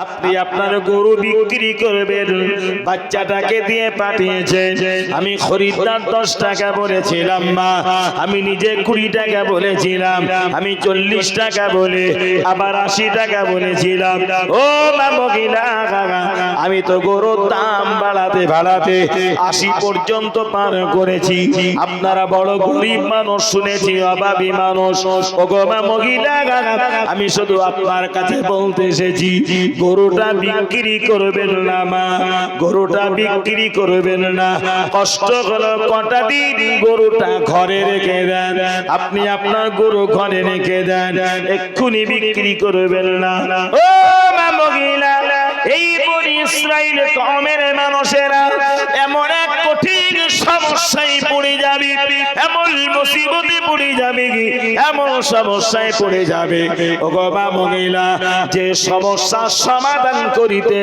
আপনি আপনার গরু বিক্রি করবেন, বাচ্চাটাকে দিয়ে পাঠিয়েছেন। আমি খরিদ্দার 10 টাকা বলেছিলাম মা, আমি নিজে 20 টাকা বলেছিলাম, আমি 40 টাকা বলে আবার 80 টাকা বলেছিলাম। ও মা মহিলা, আমি তো গরুর দাম বাড়াতে বাড়াতে 80 পর্যন্ত পার করেছি। আপনারা বড় গরিব মানুষ, শুনেছি অভাবী মানুষ। ও গো মা মহিলা, আমি শুধু আপনার কাছে বলতে এসেছি, গরুটা বিক্রি করবেন না মা, গরুটা বিক্রি করবেন না। কষ্ট হলো কটা দিন গরুটা ঘরে রেখে দেন, আপনি আপনার গরু ঘরে রেখে দেন, এক্ষুনি বিক্রি করবেন না। ও মা মহিলা, এই বনি ইসরাইল কওমের মানুষেরা এমন এক কঠিন সমস্যায় পড়ে যাবে, এমন মুসিবতে পড়ে যাবে, এমন সমস্যায় পড়ে যাবে ও গো মা মহিলা, যে সমস্যার সমাধান করিতে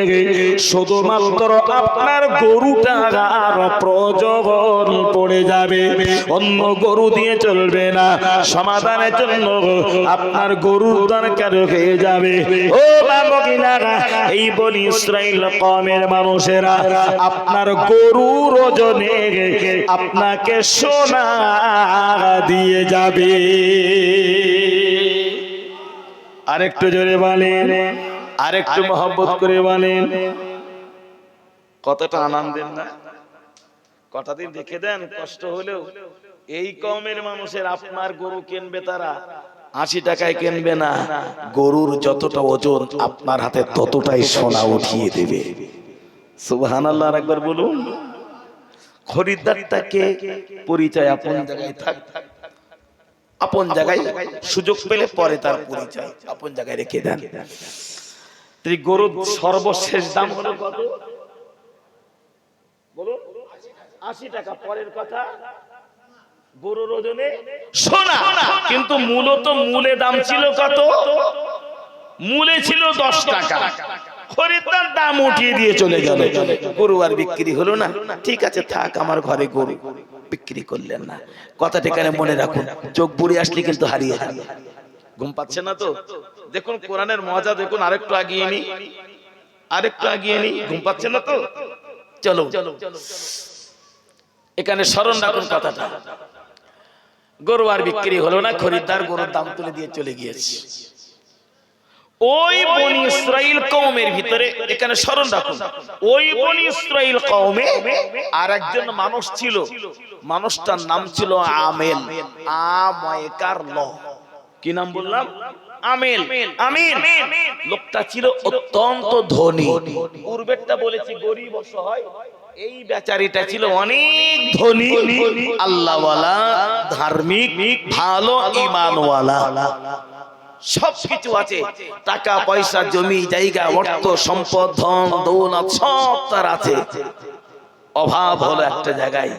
শুধুমাত্র আপনার গরুটা আর প্রয়োজন পড়ে যাবে, অন্য গরু দিয়ে চলবে না। সমাধানের জন্য আপনার গরুর দরকার হয়ে যাবে। ও মা মহিলা, এই বনি ইসরাইল কওমের মানুষেরা আপনার গরুর ওজনে আপনাকে সোনা দিয়ে যাবে। আরেকটু জোরে বলেন, আরেকটু মহব্বত করে বলেন। কতটা আনন্দের না? কটা দিন রেখে দেন, কষ্ট হলেও। এই কওমের মানুষের আপনার গরু কিনবে তারা 80 টাকায় কিনবে না, গরুর যতটা ওজন আপনার হাতে ততটাই সোনা উঠিয়ে দেবে। সুবহানাল্লাহ, একবার বলুন। খরিদ্দারটাকে পরিচয় আপন জায়গায় থাক, আপন জায়গায় সুযোগ পেলে পরে তার পরিচয় আপন জায়গায় রেখে দেন। এই গরুর সর্বশেষ দাম হলো কত বলুন? 80 টাকা। পরের কথা, গরুর ওজনে সোনা। কিন্তু মূলত মূলে দাম ছিল কত? মূলে ছিল 10 টাকা। খরিদ্দার দাম উঠিয়ে দিয়ে চলে গেল, গরু আর বিক্রি হলো না। ঠিক আছে, থাক আমার ঘরে গরু, বিক্রি করলেন না। কথাটা এখানে মনে রাখুন, চোখ বুড়ি আসলে কিন্তু হারিয়ে যাবে। ঘুম পাচ্ছে না তো? দেখুন কোরআনের মজা দেখুন। আরেকটু আগিয়ে নি, আরেকটু আগিয়ে নি। ঘুম পাচ্ছে না তো? চলো এখানে স্মরণ রাখুন কথাটা। গরু আর বিক্রি হলো না, খরিদ্দার গরুর দাম তুলে দিয়ে চলে গিয়েছে। ওই বনি ইসরাইল কওমের ভিতরে, এখানে স্মরণ রাখুন, ওই বনি ইসরাইল কওমে আরেকজন মানুষ ছিল। মানুষটার নাম ছিল আমেল। আময়কার ল, কি নাম বললাম? আমেল। আমিন। লোকটা ছিল অত্যন্ত ধনী। পূর্বেরটা বলেছি গরিব অসহায়, এই বেচারিটা ছিল অনেক ধনী, আল্লাহওয়ালা, ধার্মিক, ভালো ঈমানওয়ালা, সবকিছু আছে। টাকা পয়সা, জমি জায়গা, অর্থ সম্পদ, ধন দৌলত সব তার আছে। অভাব হলো একটা জায়গায়,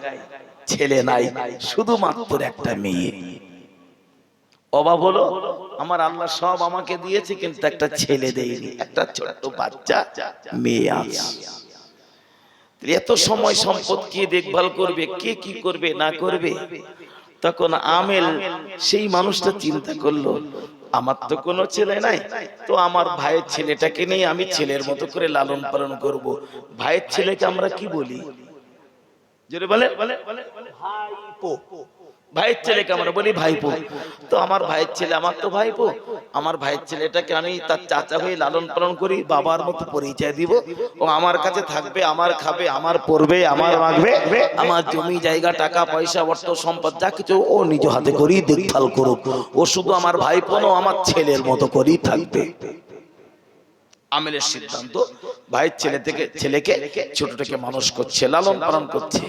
ছেলে নাই, শুধুমাত্র একটা মেয়ে। অভাব হলো, আমার আল্লাহ সব আমাকে দিয়েছে কিন্তু একটা ছেলে দেয়নি, একটা ছোট্ট বাচ্চা মেয়ে আছে। এত সময় সম্পদ কে দেখভাল করবে, কে কি করবে না করবে? তখন আমেল সেই মানুষটা চিন্তা করলো, আমার তো কোনো ছেলে নাই, তো আমার ভাইয়ের ছেলেটাকে নিয়ে আমি ছেলের মতো করে লালন পালন করব। ভাইয়ের ছেলেকে আমরা কি বলি? জোরে বলে, ভাইপো। ভাইয়ের ছেলেকে আমরা বলি ভাইপো। তো আমার ভাইয়ের ছেলে আমার তো ভাইপো, আমার ভাইয়ের ছেলেটাকে আমি তার চাচা হয়ে লালন পালন করি, বাবার মতো পরিচয় দিব। ও আমার কাছে থাকবে, আমার খাবে, আমার পড়বে, আমার মাগবে, আমার জমি জায়গা, টাকা পয়সা, অর্থ সম্পদ যা কিছু ও নিজ হাতে করেই দেখভাল করুক। ও শুধু আমার ভাইপো না, আমার ছেলের মতো করেই থাকবে। আমেলের সিদ্ধান্ত, ভাইয়ের ছেলেকে ছোট থেকে মানুষ করছে, লালন পালন করছে।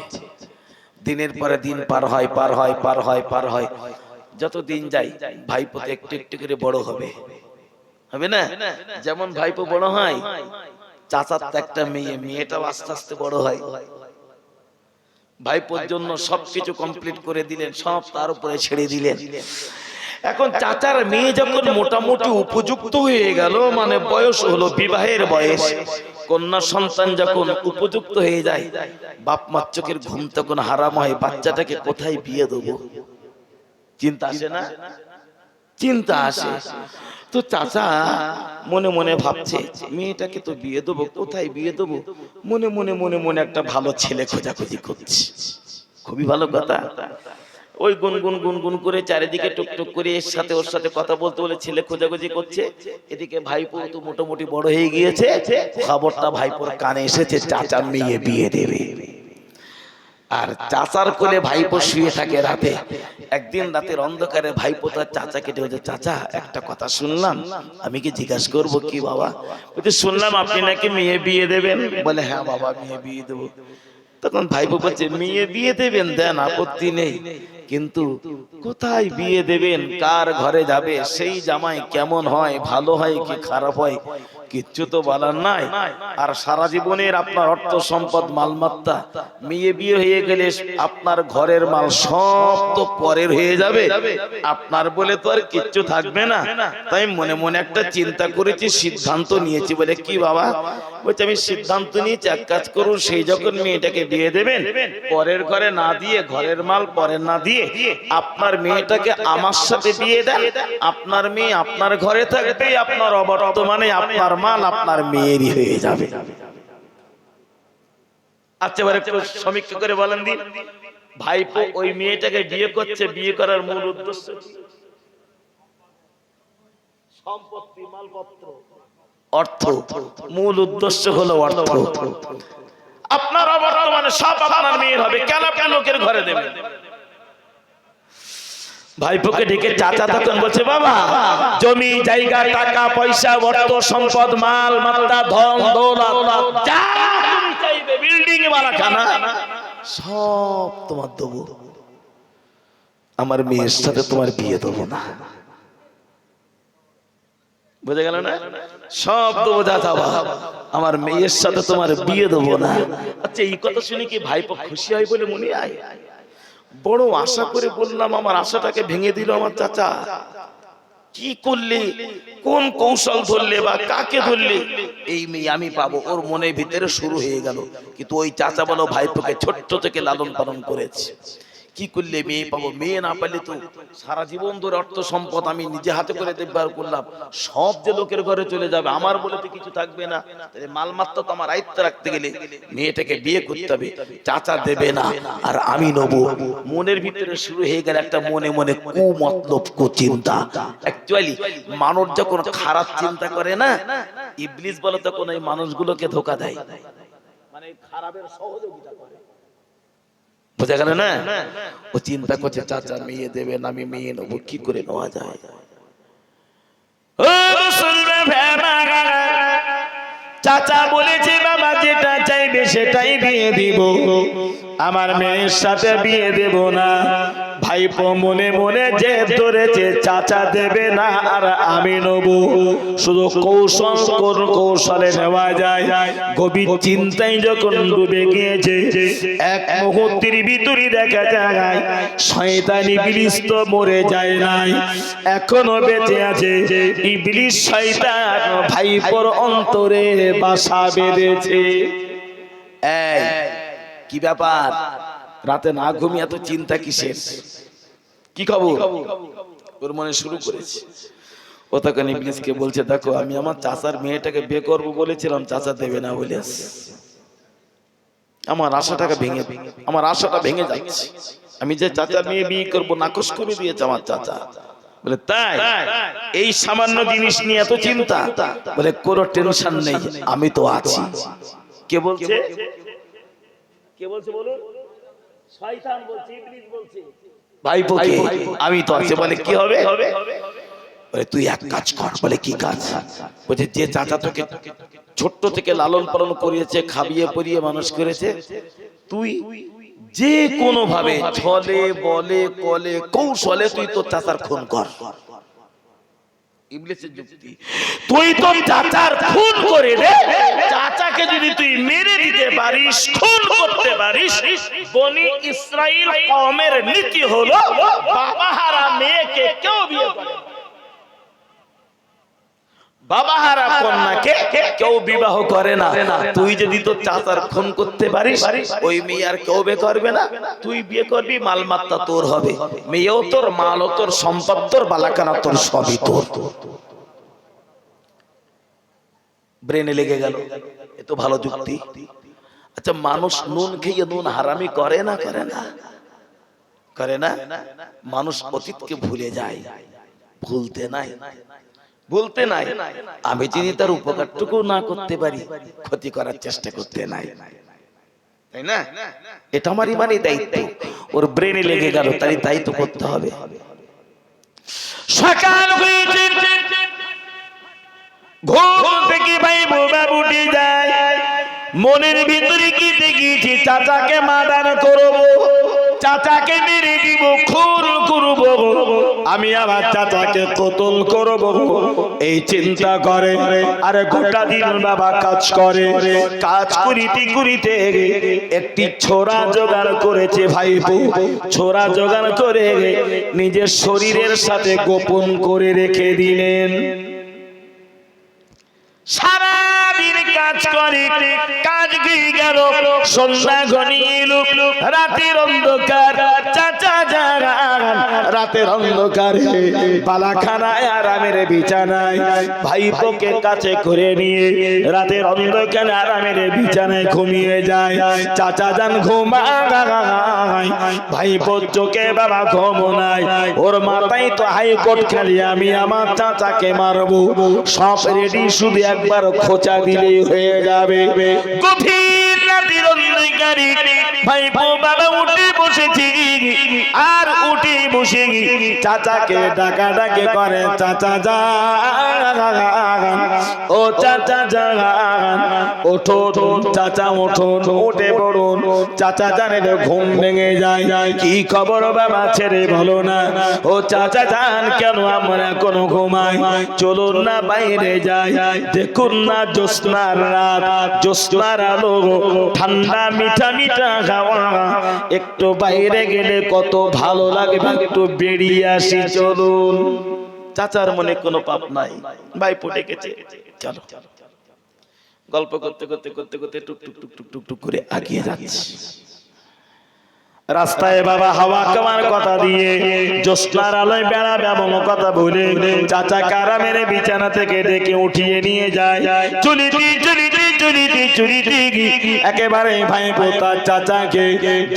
দিনের পরে দিন পার হয়। যত দিন যায় ভাইপো একটু একটু করে বড় হবে না? যেমন ভাইপো বড় হয়, চাচার তো একটা মেয়ে, মেয়েটাও আস্তে আস্তে বড় হয়। ভাইপোর জন্য সবকিছু কমপ্লিট করে দিলেন, সব তার উপরে ছেড়ে দিলেন। এখন চাচার মেয়ে যখন মোটামুটি উপযুক্ত হয়ে গেল, মানে বয়স হলো, বিবাহের বয়স, কন্যা সন্তান যখন উপযুক্ত হয়ে যায়, বাপ মার চোখের ঘুম তখন হারাম হয়। বাচ্চাটাকে কোথায় বিয়ে দেবো? চিন্তা আসে না? চিন্তা আসে। তো তো চাচা মনে মনে ভাবছে মেয়েটাকে তো বিয়ে দেবো, কোথায় বিয়ে দেবো, মনে মনে মনে মনে একটা ভালো ছেলে খোঁজাখুঁজি করছে। খুবই ভালো কথা। ওই গুনগুন গুনগুন করে চারিদিকে টুকটুক করে এর সাথে ওর সাথে কথা বলতে বলে ছেলে খোঁজাখুঁজি করছে। এদিকে ভাইপো তো মোটামুটি বড় হয়ে গিয়েছে, খবরটা ভাইপোর কানে এসেছে চাচা মেয়ে বিয়ে দেবে। আর চাচার কোলে ভাইপো শুয়ে থাকে রাতে। একদিন রাতের অন্ধকারে ভাইপো তার চাচাকে বলছে, চাচা একটা কথা শুনলাম, আমি কি জিজ্ঞাসা করবো? কি বাবা? বলছে, শুনলাম আপনি নাকি মেয়ে বিয়ে দেবেন। বলে, হ্যাঁ বাবা মেয়ে বিয়ে দেবো। তখন ভাইপো বলছে, মেয়ে বিয়ে দেবেন, দেন, আপত্তি নেই, কিন্তু কোথায় বিয়ে দেবেন, কার ঘরে যাবে, সেই জামাই কেমন হয়, ভালো হয় কি খারাপ হয়, কিচ্ছু তো বলার নাই। আর সারা জীবনের আপনার অর্থ সম্পদ মালমাত্তা, মেয়ে বিয়ে হয়ে গেলে আপনার ঘরের মাল সব তো পরের হয়ে যাবে, আপনার বলে তো আর কিচ্ছু থাকবে না। তাই মনে মনে একটা চিন্তা করেছি, সিদ্ধান্ত নিয়েছি। বলে, কি বাবা? বলছে, আমি সিদ্ধান্ত নিয়েছি, এক কাজ করুন, সেই যখন মেয়েটাকে বিয়ে দেবেন, পরের ঘরে না দিয়ে, ঘরের মাল পরের না দিয়ে, আপনার মেয়েটাকে আমার সাথে বিয়ে দেন, আপনার মেয়ে আপনার ঘরে থাকবে, আপনার অবর্তমানে আপনার মাল আপনার মেয়েরই হয়ে যাবে। আচ্ছা, এবার একটু সমীক্ষা করে বলেন দিন, ভাইপো ওই মেয়েটাকে বিয়ে করছে, বিয়ে করার মূল উদ্দেশ্য কি? সম্পত্তি, মালপত্র, অর্থ। মূল উদ্দেশ্য হলো অর্থ। আপনার অবর্তমানে সব আপনার মেয়ের হবে, কেন আপনি লোকের ঘরে দেবেন? ভাইপোকে ডেকে চাচা তখন বলছে, বাবা জমি জায়গা টাকা পয়সা অর্থ সম্পদ মাল মাত্রা ধন দৌলত যা তুমি চাইবে, বিল্ডিং বাড়াখানা সব তোমার দেবো, আমার মেয়ের সাথে তোমার বিয়ে দেবো না। বুঝে গেল না? সব দেবো চাচা, আমার মেয়ের সাথে তোমার বিয়ে দেবো না। আচ্ছা, এই কথা শুনে কি ভাইপো খুশি হয় বলে মনে হয়? বড় আশা করে বললাম, আমার আশাটাকে ভেঙে দিল আমার চাচা। কি করলে, কোন কৌশল ধরলে বা কাকে ধরলে এই মেয়ে আমি পাবো, ওর মনের ভিতরে শুরু হয়ে গেল। কিন্তু ওই চাচা বলো ভাইপোকে ছোট্ট থেকে লালন পালন করেছে। কি করলে মেয়ে পাবো, মেয়ে না পাইলে তো সারা জীবন ধরে অর্থ সম্পদ আমি নিজে হাতে করে দেখবার করলাম, সব যে লোকের ঘরে চলে যাবে, আমার বলে তো কিছু থাকবে না। মালমাত্রা তো আমার আয়ত্তে রাখতে গেলে মেয়েটাকে বিয়ে করতে হবে, চাচা দেবে না আর আমি নেবো। মনের ভিতরে শুরু হয়ে গেল একটা মনে মনে কুমতলব কুচিন্তা। অ্যাকচুয়ালি মানুষ যখন খারাপ চিন্তা করে না, ইবলিস বলে তখন এই মানুষগুলোকে ধোঁকা দেয়, মানে খারাপের সহযোগিতা করে। বোঝা গেল না? ও চিন্তা করছে চাচা মেয়ে দেবেন, আমি মেয়ে নেবো, কি করে নেওয়া যায়? চাচা বলেছে, বাবা যেটা চাইবে সেটাই বিয়ে দিব, আমার মেয়ের সাথে বিয়ে দেব না। ভাইপো মনে মনে যে ধরেছে চাচা দেবে না আর আমি নেব। শুধু কৌশলে নেওয়া যায়। গভীর চিন্তায় যখন ডুবে গিয়েছে, এক মুহূর্তের ভিতরে দেখা যায় শয়তান ইবলিস তো মরে যায় নাই, এখনো বেঁচে আছে। ইবলিস শয়তান ভাইপোর অন্তরে বাসা বেঁধেছে। এই কি ব্যাপার, রাতে না ঘুমিয়ে এত চিন্তা কিসের? কি খবর? ওর মনে শুরু করেছে। ও তখন ইবলিসকে বলছে, দেখো আমি আমার চাচার মেয়েটাকে বিয়ে করবো বলেছিলাম, চাচা দেবে না বলে আমার আশাটা ভেঙে যাচ্ছে। আমি যে চাচার মেয়ে বিয়ে করবো নাকচ করে দিয়েছে আমার চাচা। বলে, তাই? এই সামান্য জিনিস নিয়ে এত চিন্তা? বলে, কোনো টেনশন নেই, আমি তো আছি। কে বলছে? কে বলছে বলুন? শয়তান বলছে, ইবলিস বলছে। ভাইপো কে? আমি তো আছি। বলে, কি হবে? বলে, তুই এক কাজ কর। বলে, কি কাজ? বলছে, যে চাচা তোকে ছোট্ট থেকে লালন পালন করিয়েছে, খাবিয়ে পরিয়ে মানুষ করেছে, তুই যে কোনো ভাবে ছলে বলে কলে কৌশলে তুই তোর চাচার খুন কর। ইবলিসের যুক্তি, তুই তোর চাচার খুন করে দে। চাচাকে যদি তুই মেরে দিতে পারিস, খুন করতে পারিস, বনি ইসরাইল কওমের নীতি হলো বাবাহারা মেয়েকে কেউ বিয়ে করে না। বাবাহারা কন্যাকে কেউ বিবাহ করে না। তুই যদি তোর চাচার খুন করতে পারিস, ওই মেয়ে আর কেউ বিয়ে করবে না। তুই বিয়ে করবি, মালমাত্তা তোর হবে, মেয়েও তোর, মালও তোর, সম্পদ তোর, বালাকানা তোর, সবই তোর। ব্রেনে লেগে গেল, এ তো ভালো যুক্তি। আচ্ছা, মানুষ নুন খেয়ে নুন হারামি করে না করে না করে না? মানুষ অতীতকে ভুলে যায়, ভুলতে নাই, ভুলতে নাই। আমি যদি তার উপকারটুকু না করতে পারি, ক্ষতি করার চেষ্টা করতে নাই, তাই না? এটা আমার ইমানি দায়িত্ব। ওর ব্রেনে লেগে গেল, তাই তাই তো করতে হবে। সকাল হয়েছে, ঘুম থেকে ভাই বোবা উঠে যায়, মনের ভিতরে কি দেখেছি, চাচাকে মার্ডার করব, চাচাকে মেরে দিব, খুন করব, আমি আমার চাচাকে কতল করব, এই চিন্তা করে। আরে গোটা দিন বাবা কাজ করে, কাজ করিতে করিতে একটি ছোরা জোগাড় করেছে ভাইপো। ছোরা জোগাড় করে নিজের শরীরের সাথে গোপন করে রেখে দিলেন। সারাদিন কাজ করে, কাজ গিয়ে গেল, সন্ধ্যা ঘনিয়ে এলো, রাতের অন্ধকার, চাচা জাগান, রাতের অন্ধকারে পালাখানায় আরামের বিছানায় ভাইপোকে কাছে করে নিয়ে রাতের অন্ধকারে আরামের বিছানায় ঘুমিয়ে যায়। চাচা যান ঘুমায়, ভাইপোর চোখে বাবা ঘুম নাই, ওর মাথায় তো হাইকোর্ট খালি, আমি আমার চাচাকে মারবো, সব রেডি, শুধু একবার খোঁচা দিলেই হয়ে যাবে। গভীর রাতের অন্ধকারে ভাইপো বাবা উঠে বসেছি, আর উঠে বসে চাচাকে ডাকাডাকি করে, চাচা যান, ও চাচা যান, ওঠো চাচা, ওঠো, উঠে পড়ুন। চাচা জানেন ঘুম ভেঙে যায়, কি খবর বাবা ছেড়ে বলো না। ও চাচা যান, কেন আমরা কোনো ঘুমাই, চলুন না বাইরে যাই, দেখুন না জ্যোৎস্নার রাত, জ্যোৎস্নার আলো, ঠান্ডা মিঠা মিঠা হাওয়া, একটু বাইরে গেলে কত ভালো লাগবে, একটু বেরিয়ে আসি, চলুন। চাচার মনে কোনো পাপ নাই, ভাইপো ডেকেছে, চলো। গল্প করতে করতে করতে করতে টুক টুক টুক টুক টুক টুক করে এগিয়ে যাচ্ছে। রাস্তায় বাবা হাওয়া কামার কথা দিয়ে, জ্যোৎস্নার আলোয় বেড়াবে এমন কথা বলে চাচা কারামের বিছানা থেকে ডেকে উঠিয়ে নিয়ে যায়। চলিতে চলিতে চলিতে চলিতে একেবারে ভাইপো তার চাচাকে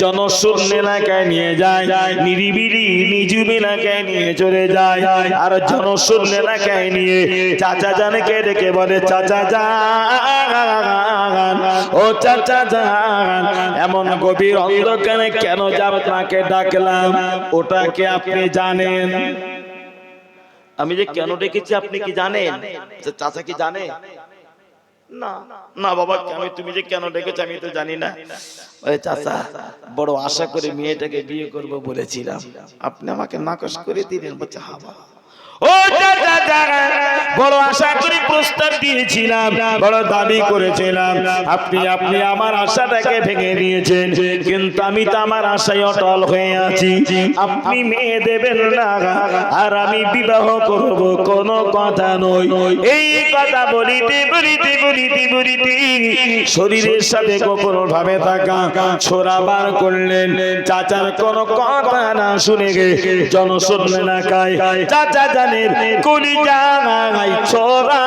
জনশূন্য এলাকায় নিয়ে যায়, নিরিবিলি নিঝুম এলাকায় নিয়ে চলে যায়। আর জনশূন্য এলাকায় নিয়ে চাচা জানকে ডেকে বলে, চাচা যান, ও চাচা যান, এমন গভীর অন্ধকারে কেন যে আপনাকে ডাকলাম, ওটাকে আপনি জানেন? আমি যে কেন ডেকেছি আপনি কি জানেন? চাচা কি জানে? না না বাবা, আমি তুমি যে কেন ডেকেছো আমি তো জানি না। ওই চাচা, বড় আশা করে মেয়েটাকে বিয়ে করব বলেছিলাম, আপনি আমাকে নাকচ করে দিলেন। বলছে, হ্যাঁ বাবা। ও চাচা যান, বড় আশা করে প্রস্তাব দিয়েছিলাম, বড় দাবি করেছিলাম, আপনি আমার আশাটাকে ভেঙে দিয়েছেন, কিন্তু আমি তো আমার আশায় অটল হয়ে আছি। আপনি মেয়ে দেবেন না আর আমি বিবাহ করব, কোনো কথা নয়। এই কথা বলিতে বলিতে বলিতে বলিতে শরীরের সাথে গোপন ভাবে থাকা ছোরা বার করলেন। চাচার কোনো কথা না শুনে গে জনশূন্য এলাকায় চাচা জানের কলিজায় ছোরা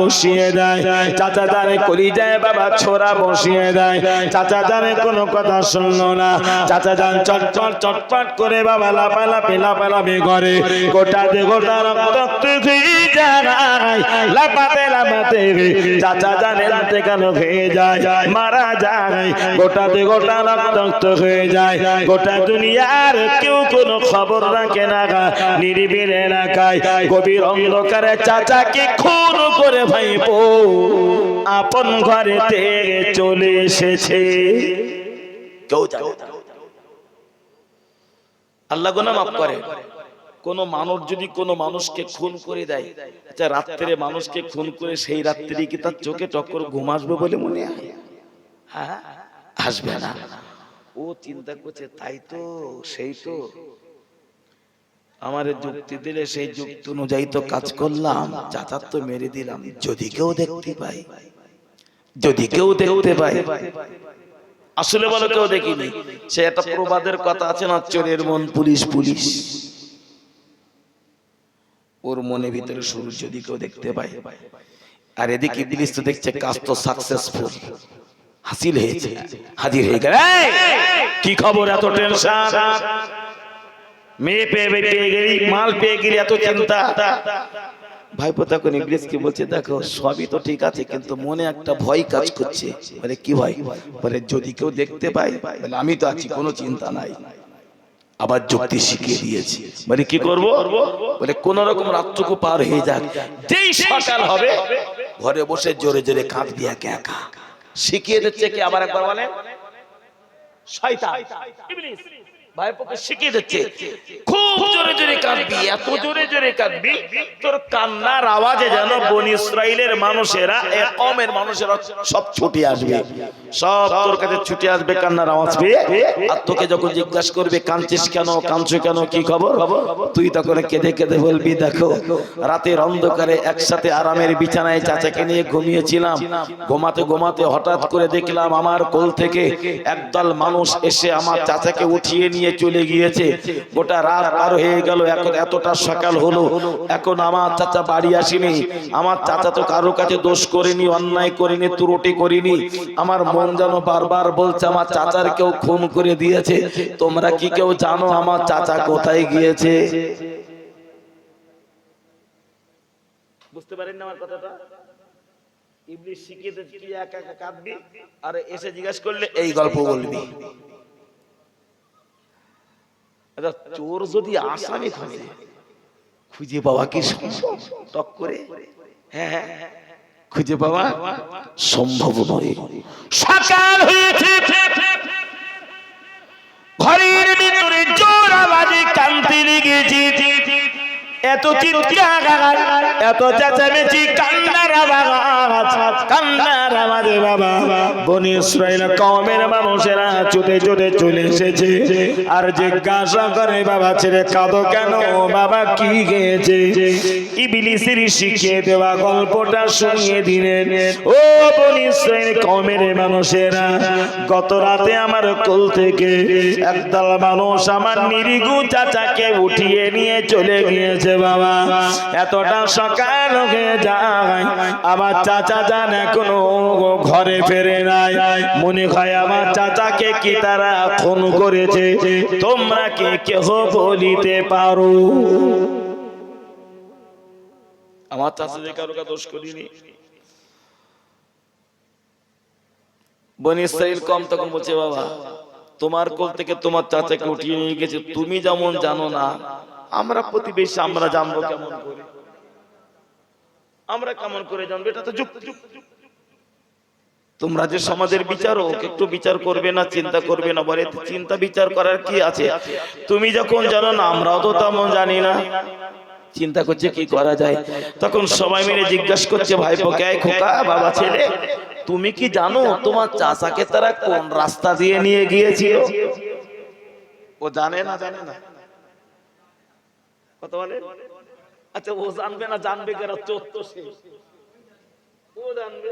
বসিয়ে দেয়। চাচা জানে কলিজায় বাবা ছোরা বসিয়ে দেয়। চাচা জানে কোনো কথা শুনলো না। চাচা যান চটপট চটপট করে বাবা লাপালাপি লাপালাপি করে, গোটা দে গোটা রক্ত হয়ে যায়, লাপাতে লাপাতে চাচা জানে রাতে কেন হয়ে যায়, মারা যায়, গোটা দে গোটা রক্ত হয়ে যায়। গোটা দুনিয়ার কেউ কোনো খবর রাখে না, নিরিবিল এলাকায় গভীর অন্ধকারে চাচাকে খুন করে ভাইপো আপন ঘরেতে চলে এসেছে। কেউ জানে না। আল্লাহ গুনাহ মাফ করে। কোন মানুষ যদি কোন মানুষকে খুন করে দেয়, আচ্ছা রাত্রে মানুষকে খুন করে সেই রাত্রি কি তার চোখে টক্কর ঘুম আসবে বলে মনে হয়? হ্যাঁ, আসবে না। ও চিন্তা করছে, তাই তো, সেই তো আমার যুক্তি দিলে সেই যুক্তি অনুযায়ী তো কাজ করলাম, চাচার তো মেরে দিলাম, যদি কেউ দেখতে পাই, যদি কেউ দেখতে পাই। আসলে বলো কেউ দেখিনি। সে একটা প্রবাদের কথা আছে না, চোরের মন পুলিশ পুলিশ। ওর মনে ভিতরে শুরু, যদি কেউ দেখতে পায়। আর এদিকে ইবলিস তো দেখছে কাজ তো সাকসেসফুল, হাসিল হয়েছে, হাজির হয়ে গেল। কি খবর, এত টেনশন, মেয়ে পেয়ে গেলি, মাল পেয়ে গেলি, এত চিন্তা। ভাইপো তখন ইবলিসকে বলছে, দেখো সবই তো ঠিক আছে, কিন্তু মনে একটা ভয় কাজ করছে। বলে কি ভয়? বলে যদি কেউ দেখতে পায়, বলে আমি তো আছি, কোনো চিন্তা নাই। আবার যুক্তি শিখিয়ে দিয়েছি, বলে কি করব? বলে কোন রকম রাতটুকু পার হয়ে যাক, যেই সকাল হবে ঘরে বসে জোরে জোরে কাঁদবি একা একা। শিখিয়ে দিচ্ছে কি? আবার একবার বলেন, শয়তান ইবলিস ভাইপোকে শিখিয়ে দিচ্ছে, খুব জোরে জোরে কাঁদবি, এত জোরে জোরে কাঁদবি তোর কান্নার আওয়াজে যেন বনি ইসরাইলের মানুষেরা, কওমের মানুষেরা সব ছুটে আসবে, সব তোর কাছে ছুটে আসবে কান্নার আওয়াজ পেয়ে। আর তোকে যখন জিজ্ঞাসা করবে কাঁদছিস কেন, কাঁদছো কেন, কি খবর, তুই তখন কেঁদে কেঁদে বলবি, দেখো রাতের অন্ধকারে একসাথে আরামের বিছানায় চাচাকে নিয়ে ঘুমিয়েছিলাম, ঘুমাতে ঘুমাতে হঠাৎ করে দেখলাম আমার কোল থেকে একদল মানুষ এসে আমার চাচাকে উঠিয়ে নিয়ে চলে গিয়েছে। গোটা রাত পার হয়ে গেল, এখন এতটা সকাল হলো, এখন আমার চাচা বাড়ি আসেনি। আমার চাচা তো কারো কাছে দোষ করেনি, অন্যায় করেনি, ত্রুটি করেনি। আমার মন যেন বারবার বলছে আমার চাচার কেউ খুন করে দিয়েছে। তোমরা কি কেউ জানো আমার চাচা কোথায় গিয়েছে? বুঝতে পারেন না আমার কথাটা? ইবলিস শিখিয়ে দিচ্ছে তুই একা একা কাঁদবি, আর এসে জিজ্ঞাসা করলে এই গল্প বলবি। চোর যদি আসামি খুঁজে পাওয়া কি সম্ভব? টক করে হ্যাঁ খুঁজে পাওয়া সম্ভব নয়। সকাল হয়েছে, ঘরের ভিতরে জোর আওয়াজে কাঁদতে লেগেছে, এত চিৎকার, এত চেঁচামেচি, কান্নার আওয়াজ, কান্নার আওয়াজে বাবা বনি ইসরাইল কওমের মানুষেরা ছুটে ছুটে চলে এসেছে। আর জিজ্ঞাসা করে, বাবা ছেলে কাঁদো কেন, বাবা কি গেছে? ইবলিসের শিখিয়ে দেওয়া গল্পটা শুনিয়ে দিলেন। ও বনি ইসরাইল কওমের মানুষেরা, গত রাতে আমার কোল থেকে একদল মানুষ আমার নিরীহ চাচাকে উঠিয়ে নিয়ে চলে গিয়েছে। বাবা এতটা সকাল হয়ে যায়, আমার চাচা যান এখনো ঘরে ফেরে নাই। মনে হয় আমার চাচাকে কি তারা খুন করেছে? তোমরা কে কেহ বলিতে পারো? আমার চাচা যে কারো দোষ করিনি। বনি ইসরাইল কম তখন বলছে, বাবা তোমার কোল থেকে তোমার চাচাকে উঠিয়ে নিয়ে গেছে, তুমি যেমন জানো না, আমরা প্রতিবেশী, আমরা জানবো কেমন করে? আমরা কেমন করে জানবো? এটা তো যুক্তি। তোমরা যে সমাজের বিচারক, একটু বিচার করবে না, চিন্তা করবে না? বলে চিন্তা বিচার করার কি আছে? তুমি যখন জানো না, আমরাও তো তেমন জানি না, চিন্তা করছে কি করা যায়। তখন সবাই মিলে জিজ্ঞাসা করছে ভাইপোকে, খোকা বাবা ছেলে, তুমি কি জানো তোমার চাচাকে তারা কোন রাস্তা দিয়ে নিয়ে গিয়েছিল? ও জানে না, জানে না কথা বলে। আচ্ছা ও জানবে না, জানবে কারা? চোর তো সে, ও জানবে।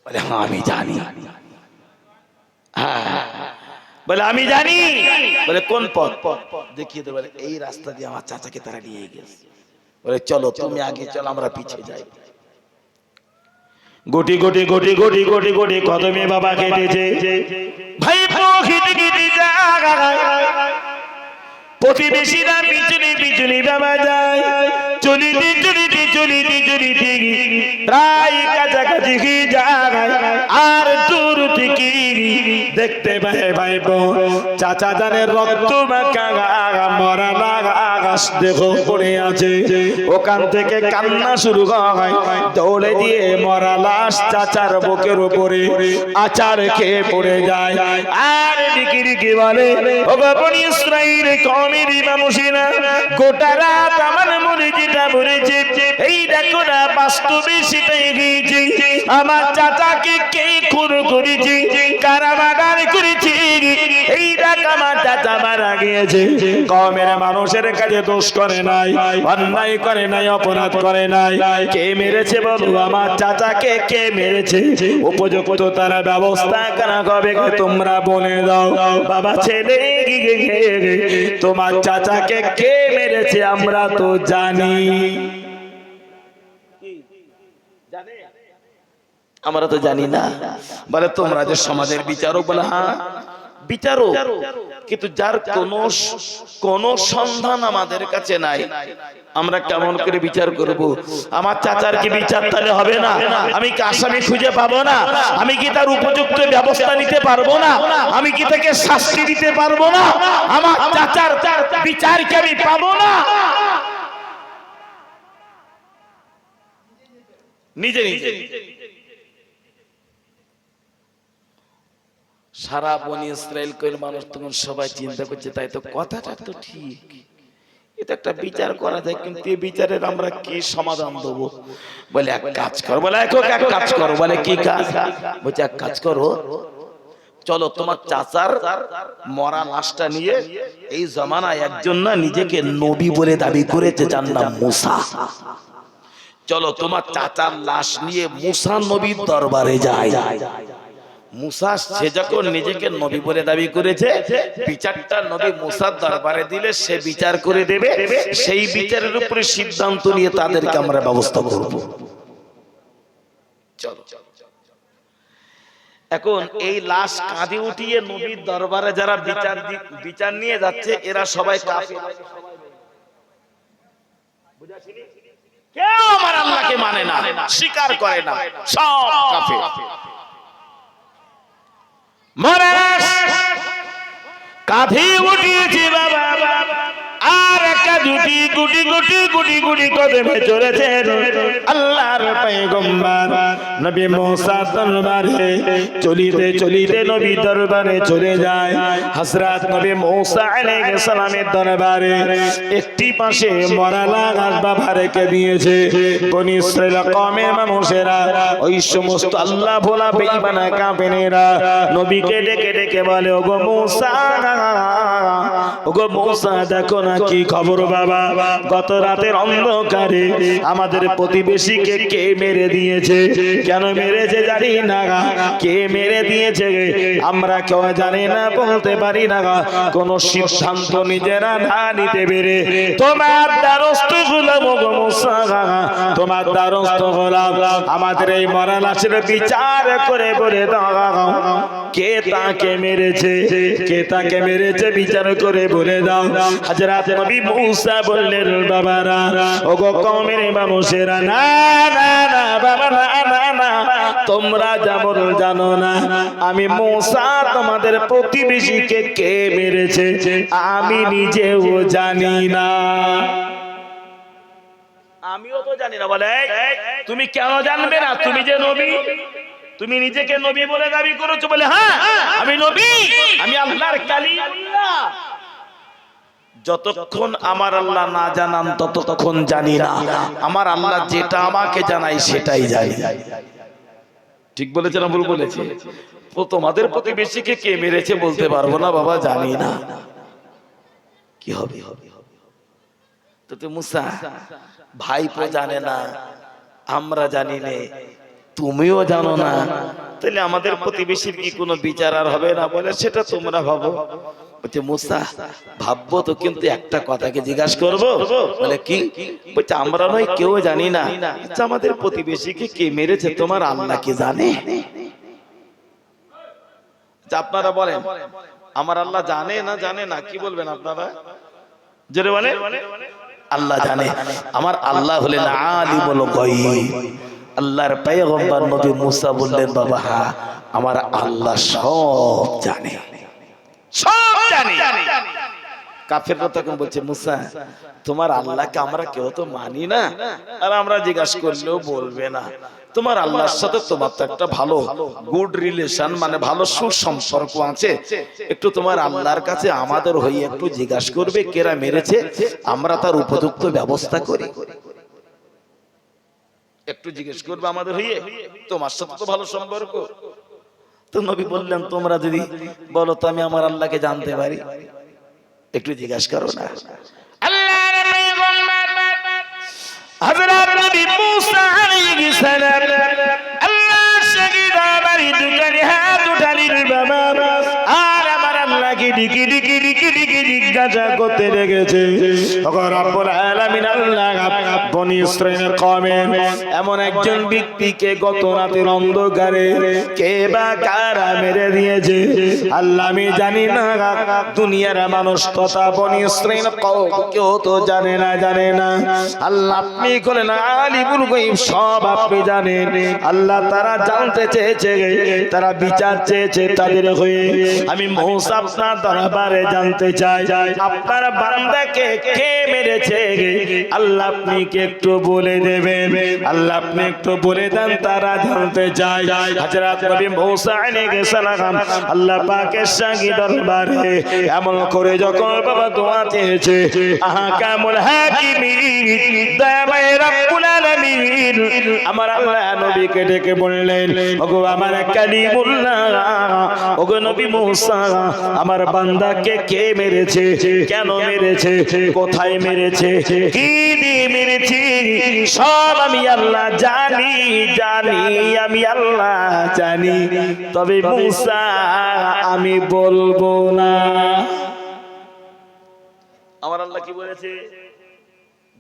বলে হ্যাঁ আমি জানি। বলে আমি জানি। বলে কোন পথ? দেখিয়ে দে। বলে এই রাস্তা দিয়ে আমার চাচাকে তারা নিয়ে গেছে। বলে চলো তুমি আগে চলো, আমরা পিছিয়ে যাই। গোটি গোটি গোটি গোটি গোটি গোটি কদমে বাবা কেটেছে। ভাইপো খেতে খেতে যায়, প্রতিবেশীরা পিছনে পিছনে বাবা যায়, চলিতে চলিতে চলিতে চলিতে প্রায় কাছাকাছি যায়। আর দূর থেকে দেখতে পায় ভাইপো চাচা জানের রক্ত মাখা মরা আকাশ দেখো পড়ে আছে। ওখান থেকে কান্না শুরু হয়, দৌড়ে দিয়ে মরা লাশ চাচার বুকের উপরে আচার খেয়ে পড়ে যায়। আর দিকে দিকে বলে, ও বনি ইসরাইল কওমের মানুষেরা, গোটা রাত আমার মনে যেটা বলেছে, এই দেখো না বাস্তবে সেটাই হয়েছে। আমার চাচাকে কে খুন করেছে, কারাগার করেছে, এই দেখ আমার চাচা মারা গিয়েছে। কওমের মানুষের কাছে দোষ করে নাই, অন্যায় করে নাই, অপরাধ করে নাই। কে মেরেছে বলো? আমার চাচাকে কে মেরেছে? উপযুক্ত তারা ব্যবস্থা করা হবে, তোমরা বলে দাও। বাবা ছেলে তোমার চাচাকে কে মেরেছে আমরা তো জানি। আমরা তো জানি না। বলে তোমরা যে সমাজের বিচারক, বলে হ্যাঁ বিচারক, কিন্তু যার কোন সন্ধান আমাদের কাছে নাই, আমরা কেমন করে বিচার করব? আমার চাচার কি বিচার তাহলে হবে না? আমি কি আসামি খুঁজে পাবো না? আমি কি তার উপযুক্ত ব্যবস্থা নিতে পারবো না? আমি কি তাকে শাস্তি দিতে পারবো না? আমার চাচার বিচার কি আমি পাবো না? নিজে নিজে সারা বনি ইসরাইল কইল মানুষ তখন সবাই চিন্তা করছে, তাই তো কথাটা তো ঠিক, এটা একটা বিচার করা যায়, কিন্তু এই বিচারের আমরা কি সমাধান দেবো? বলে এক কাজ করো, বলে এক কাজ করো। বলে কি কাজ? বলছে এক কাজ করো, চলো তোমার চাচার মরা লাশটা নিয়ে, এই জমানায় একজন না নিজেকে নবী বলে দাবি করেছে, যার নাম মুসা, চলো তোমার চাচার লাশ নিয়ে মুসা নবীর দরবারে যায়। মুসা সে যখন নিজেকে নবী বলে দাবি করেছে, বিচারটা নবী মুসার দরবারে দিলে সে বিচার করে দেবে, সেই বিচারের উপরে সিদ্ধান্ত নিয়ে তাদেরকে আমরা ব্যবস্থা করব। চলো এখন এই লাশ কাঁধে উঠিয়ে নবীর দরবারে যারা বিচার নিয়ে যাচ্ছে, এরা সবাই কাফের। কেউ আমার আল্লাহকে মানে না, স্বীকার করে না, সব কাফের। মরাস কাঁধে উঠিয়েছে বাবা, আর একটা দুটি গুটি গুটি গুটি গুটি কদমে চলেছেন আল্লাহর পয়গম্বর নবী মুসা দরবারে। চলিতে চলিতে নবী দরবারে চলে যায় হযরত নবী মুসা আলাইহিস সালামের দরবারে। একটি পাশে মরা লাশ বাবা রেখে দিয়েছে। বনি ইসরাইল কওমের মানুষেরা, ওই সমস্ত আল্লাহ ভোলা বেঈমান কাফেরেরা নবীকে ডেকে ডেকে বলে, ওগো মুসা, ওগো মুসা, দেখো না কি খবর বাবা, গত রাতের অন্ধকারে আমাদের প্রতিবেশীকে কে মেরে দিয়েছে। কেন মেরেছে জানি না, কে মেরে দিয়েছে আমরা কেউ জানি না, বলতে পারি না, কোন সিদ্ধান্ত নিজেরা না নিতে পেরে তোমার দ্বারস্থ হলাম ওগো মুসা, তোমার দ্বারস্থ হলাম, আমাদের এই মরা লাশের বিচার করে বলে দাও কে তাকে মেরেছে, কে তাকে মেরেছে বিচার করে বলে দাও। হযরত নবী মুসা বললেন, বাবারা, ওগো কওমের মানুষেরা, না না না বাবা, না না না, তোমরা যেমন জানো না আমি মুসা তোমাদের প্রতিবেশীকে কে মেরেছে আমি নিজেও জানি না। আমিও তো জানি না। বলে তুমি কেন জানবে না? তুমি যে নবী, তুমি নিজেকে নবী বলে দাবি করেছো। বলে হ্যাঁ আমি নবী, আমি আল্লাহর কালিমুল্লাহ। যতক্ষণ আমার আল্লাহ না জানান ততক্ষণ জানি না। আমার আল্লাহ যেটা আমাকে জানাই সেটাই জানি। ঠিক বলেছে না ভুল বলেছে? তোমাদের প্রতিবেশীকে কে মেরেছে বলতে পারবো না বাবা, জানি না। কি হবে? তো মুসা ভাইপো জানে না, আমরা জানি না, তুমিও জানো না, তাহলে আমাদের প্রতিবেশীর কি কোনো বিচার আর হবে না? বলে সেটা তোমরা ভাবো। বলছে মুসা ভাববো তো, কিন্তু একটা কথাকে জিজ্ঞাসা করবো। বলে কি? বলছে আমরা নয় কেউ জানি না, আচ্ছা আমাদের প্রতিবেশীকে কে মেরেছে তোমার আল্লাহ কি জানে? আপনারা বলেন আমার আল্লাহ জানে না জানে না? কি বলবেন আপনারা? জোরে বলে আল্লাহ জানে। আমার আল্লাহ হলেন আলিমুল গায়ব। আল্লাহর পয়গম্বর নবী মুসা বললেন, বাবা হ্যাঁ আমার আল্লাহ সব জানে, সব জানে। কাফেররা তখন বলছে, মুসা তোমার আল্লাহকে আমরা কেউ তো মানি না, আর আমরা জিজ্ঞাসা করলেও বলবে না। তোমার আল্লাহর সাথে তোমার তো একটা ভালো গুড রিলেশন, মানে ভালো সুসম্পর্ক আছে, একটু তোমার আল্লাহর কাছে আমাদের হয়ে একটু জিজ্ঞাসা করবে কেরা মেরেছে, আমরা তার উপযুক্ত ব্যবস্থা করি। একটু জিজ্ঞেস করবে আমাদের হয়ে, তোমার সাথে তো ভালো সম্পর্ক। তো নবী বললেন, তোমরা যদি বলো তো আমি আমার আল্লাহকে জানতে পারি, একটু জিজ্ঞাসা করো না। হযরত নবী মুসা আলাইহিস সালাম আল্লাহর সাথে বাড়ি দুটারি হাত উঠালেন বাবা, আর আমার আল্লাহকে ডিকি ডিকি ডিকি ডিকি জিজ্ঞাসা করতে লেগেছে, ওগো রব্বুল আলামিন আল্লাহ বনি ইসরাইলের কওমে এমন একজন ব্যক্তিকে গত রাতের অন্ধকারে কে বা কারা মেরে দিয়েছে আল্লাহ আমি জানি না, দুনিয়ার মানুষ তথা বনি ইসরাইল কওম কেউ তো জানে না আল্লাহ আপনি বলেন আলিমুল গায়ব, সব আপনি জানেন আল্লাহ। তারা জানতে চেয়েছে, তারা বিচার চেয়েছে তাদের হয়ে। আমি মুসা আপনার দরবারে জানতে চাই আপনার বান্দাকে কে মেরেছে আল্লাহ আপনি কি একটু বলে দেবেন? আল্লাহ আপনি একটু বলে দেন, তারা জানতে চায়। হযরত নবী মুসা আলাইহিস সালাম আল্লাহ পাকের সাগী দরবারে এমন করে যখন বাবা দোয়া চেয়েছে, আহকামুল হাকিমিন দাবাই রব্বুল আলামিন আমার আল্লাহ নবীকে ডেকে বললেন, ওগো আমার কালিমুল্লাহ, ওগো নবী মুসা আমার বান্দাকে কে মেরেছে, কেন মেরেছে, কোথায় মেরেছে, কি দিয়ে মেরেছে, সব আমি আল্লাহ জানি আমি আল্লাহ জানি, তবে মুসা আমি বলবো না। আমার আল্লাহ কি বলেছে?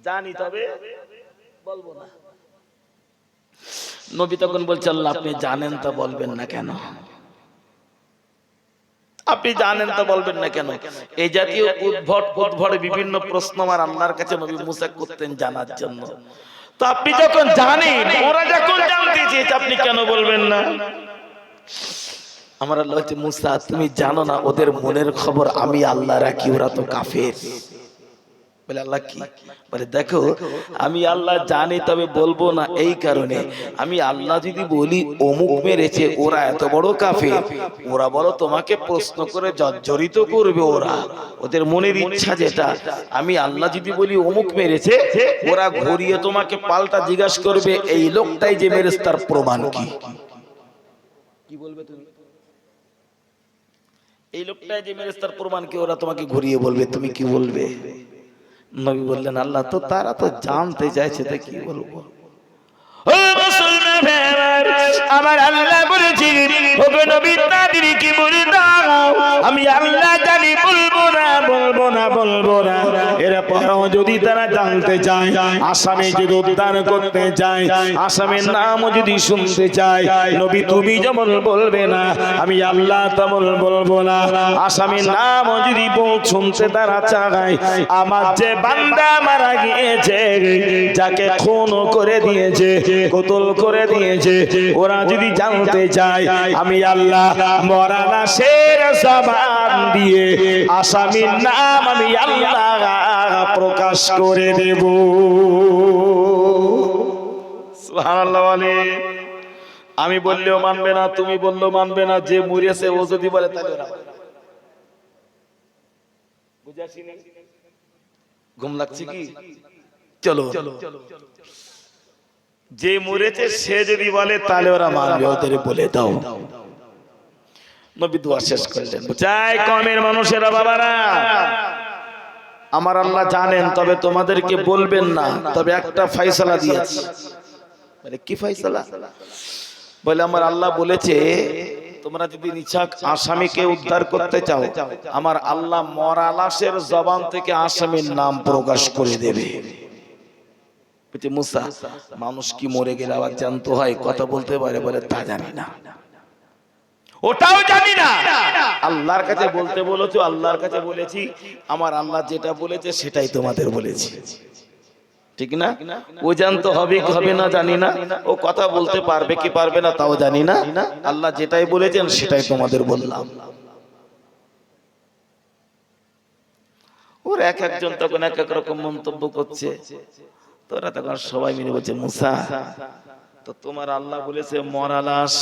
জানি তবে বলবো না। নবী তখন বলছে, আল্লাহ আপনি জানেন তো বলবেন না কেন? আপনি জানেন তো বলবেন না কেন? এই জাতীয় উদ্ভট বিভিন্ন প্রশ্ন আমার আল্লাহর কাছে নবী মুসা করতেন জানার জন্য। তো আপনি যখন জানেন, ওরা যখন জানতে চেয়েছে, আপনি কেন বলবেন না? আমার আল্লাহ বলছে, মুসা তুমি জানো না ওদের মনের খবর আমি আল্লাহ রাখি, ওরা তো কাফের। বলে আল্লাহ কি? বলে দেখো আমি আল্লাহ জানি তবে বলবো না এই কারণে, আমি আল্লাহ যদি বলি অমুক মেরেছে, ওরা এত বড় কাফের, ওরা বড় তোমাকে প্রশ্ন করে জর্জরিত করবে, ওরা ওদের মনের ইচ্ছা যেটা, আমি আল্লাহ যদি বলি অমুক মেরেছে, ওরা ঘুরিয়ে তোমাকে পাল্টা জিজ্ঞাসা করবে এই লোকটাই যে মেরেছে তার প্রমাণ কি? কি বলবে তুমি? এই লোকটাই যে মেরেছে তার প্রমাণ কি? ওরা তোমাকে ঘুরিয়ে বলবে, তুমি কি বলবে? নবী বললেন, আল্লাহ তো তারা তো জানতে চাইছে, তা কি বলবো? ও মুসলমান আমার আল্লাহ বলেছি, ওগো নবী তাদেরকে বলে দাও আমি আল্লাহ জানি, বলবো না। এরপরও যদি তারা জানতে চায়, আসামি যদি উদ্ধার করতে চায়, আসামের নামও যদি শুনতে চায়, নবী তুমি যেমন বলবে না আমি আল্লাহ তেমন বলবো না। আসামের নামও যদি শুনতে তারা চায়, আমার যে বান্দা মারা গিয়েছে, যাকে খুন করে দিয়েছে, কতল করে দিয়েছে, ওরা যদি জানতে চায়, আমি আল্লাহ মরা লাশের জবান দিয়ে আসামির নাম আমি আল্লাহ প্রকাশ করে দেব। সুবহানাল্লাহ বলে। আমি বললেও মানবে না, তুমি বললেও মানবে না, যে মরেছে ও যদি বলে তাহলে ওরা বুঝাছি না? ঘুম লাগছে কি? চলো যে মরেছে সে যদি বলে তাহলে ওরা মানবে, ওদের বলে দাও। নবী দোয়া শেষ করলেন। চাই কমের মানুষেরা, বাবারা আমার আল্লাহ জানেন তবে তোমাদেরকে বলবেন না, তবে একটা ফয়সালা দিয়েছি। বলে কি ফয়সালা? বলে আমার আল্লাহ বলেছে তোমরা যদি নিছক আসামিকে উদ্ধার করতে চাও, আমার আল্লাহ মরা লাশের জবান থেকে আসামির নাম প্রকাশ করে দেবে। মুসা মানুষ কি মরে গেলে আবার জানতে হয়, কথা বলতে পারে? বলে তা জানি না, ওটাও জানি না। আল্লাহর কাছে বলতে বলেছো, আল্লাহর কাছে বলেছি, আমার আল্লাহ যেটা বলেছে সেটাই তোমাদের বলেছি, ঠিক না? ও জানতে হবে কি হবে না জানি না, ও কথা বলতে পারবে কি পারবে না তাও জানি না, আল্লাহ যেটাই বলেছেন সেটাই তোমাদের বললাম। ওর এক একজন তখন এক এক রকম মন্তব্য করছে। তোরা তখন সবাই মিলে বলছে, মুসা তো তোমার আল্লাহ বলেছে মরা লাশ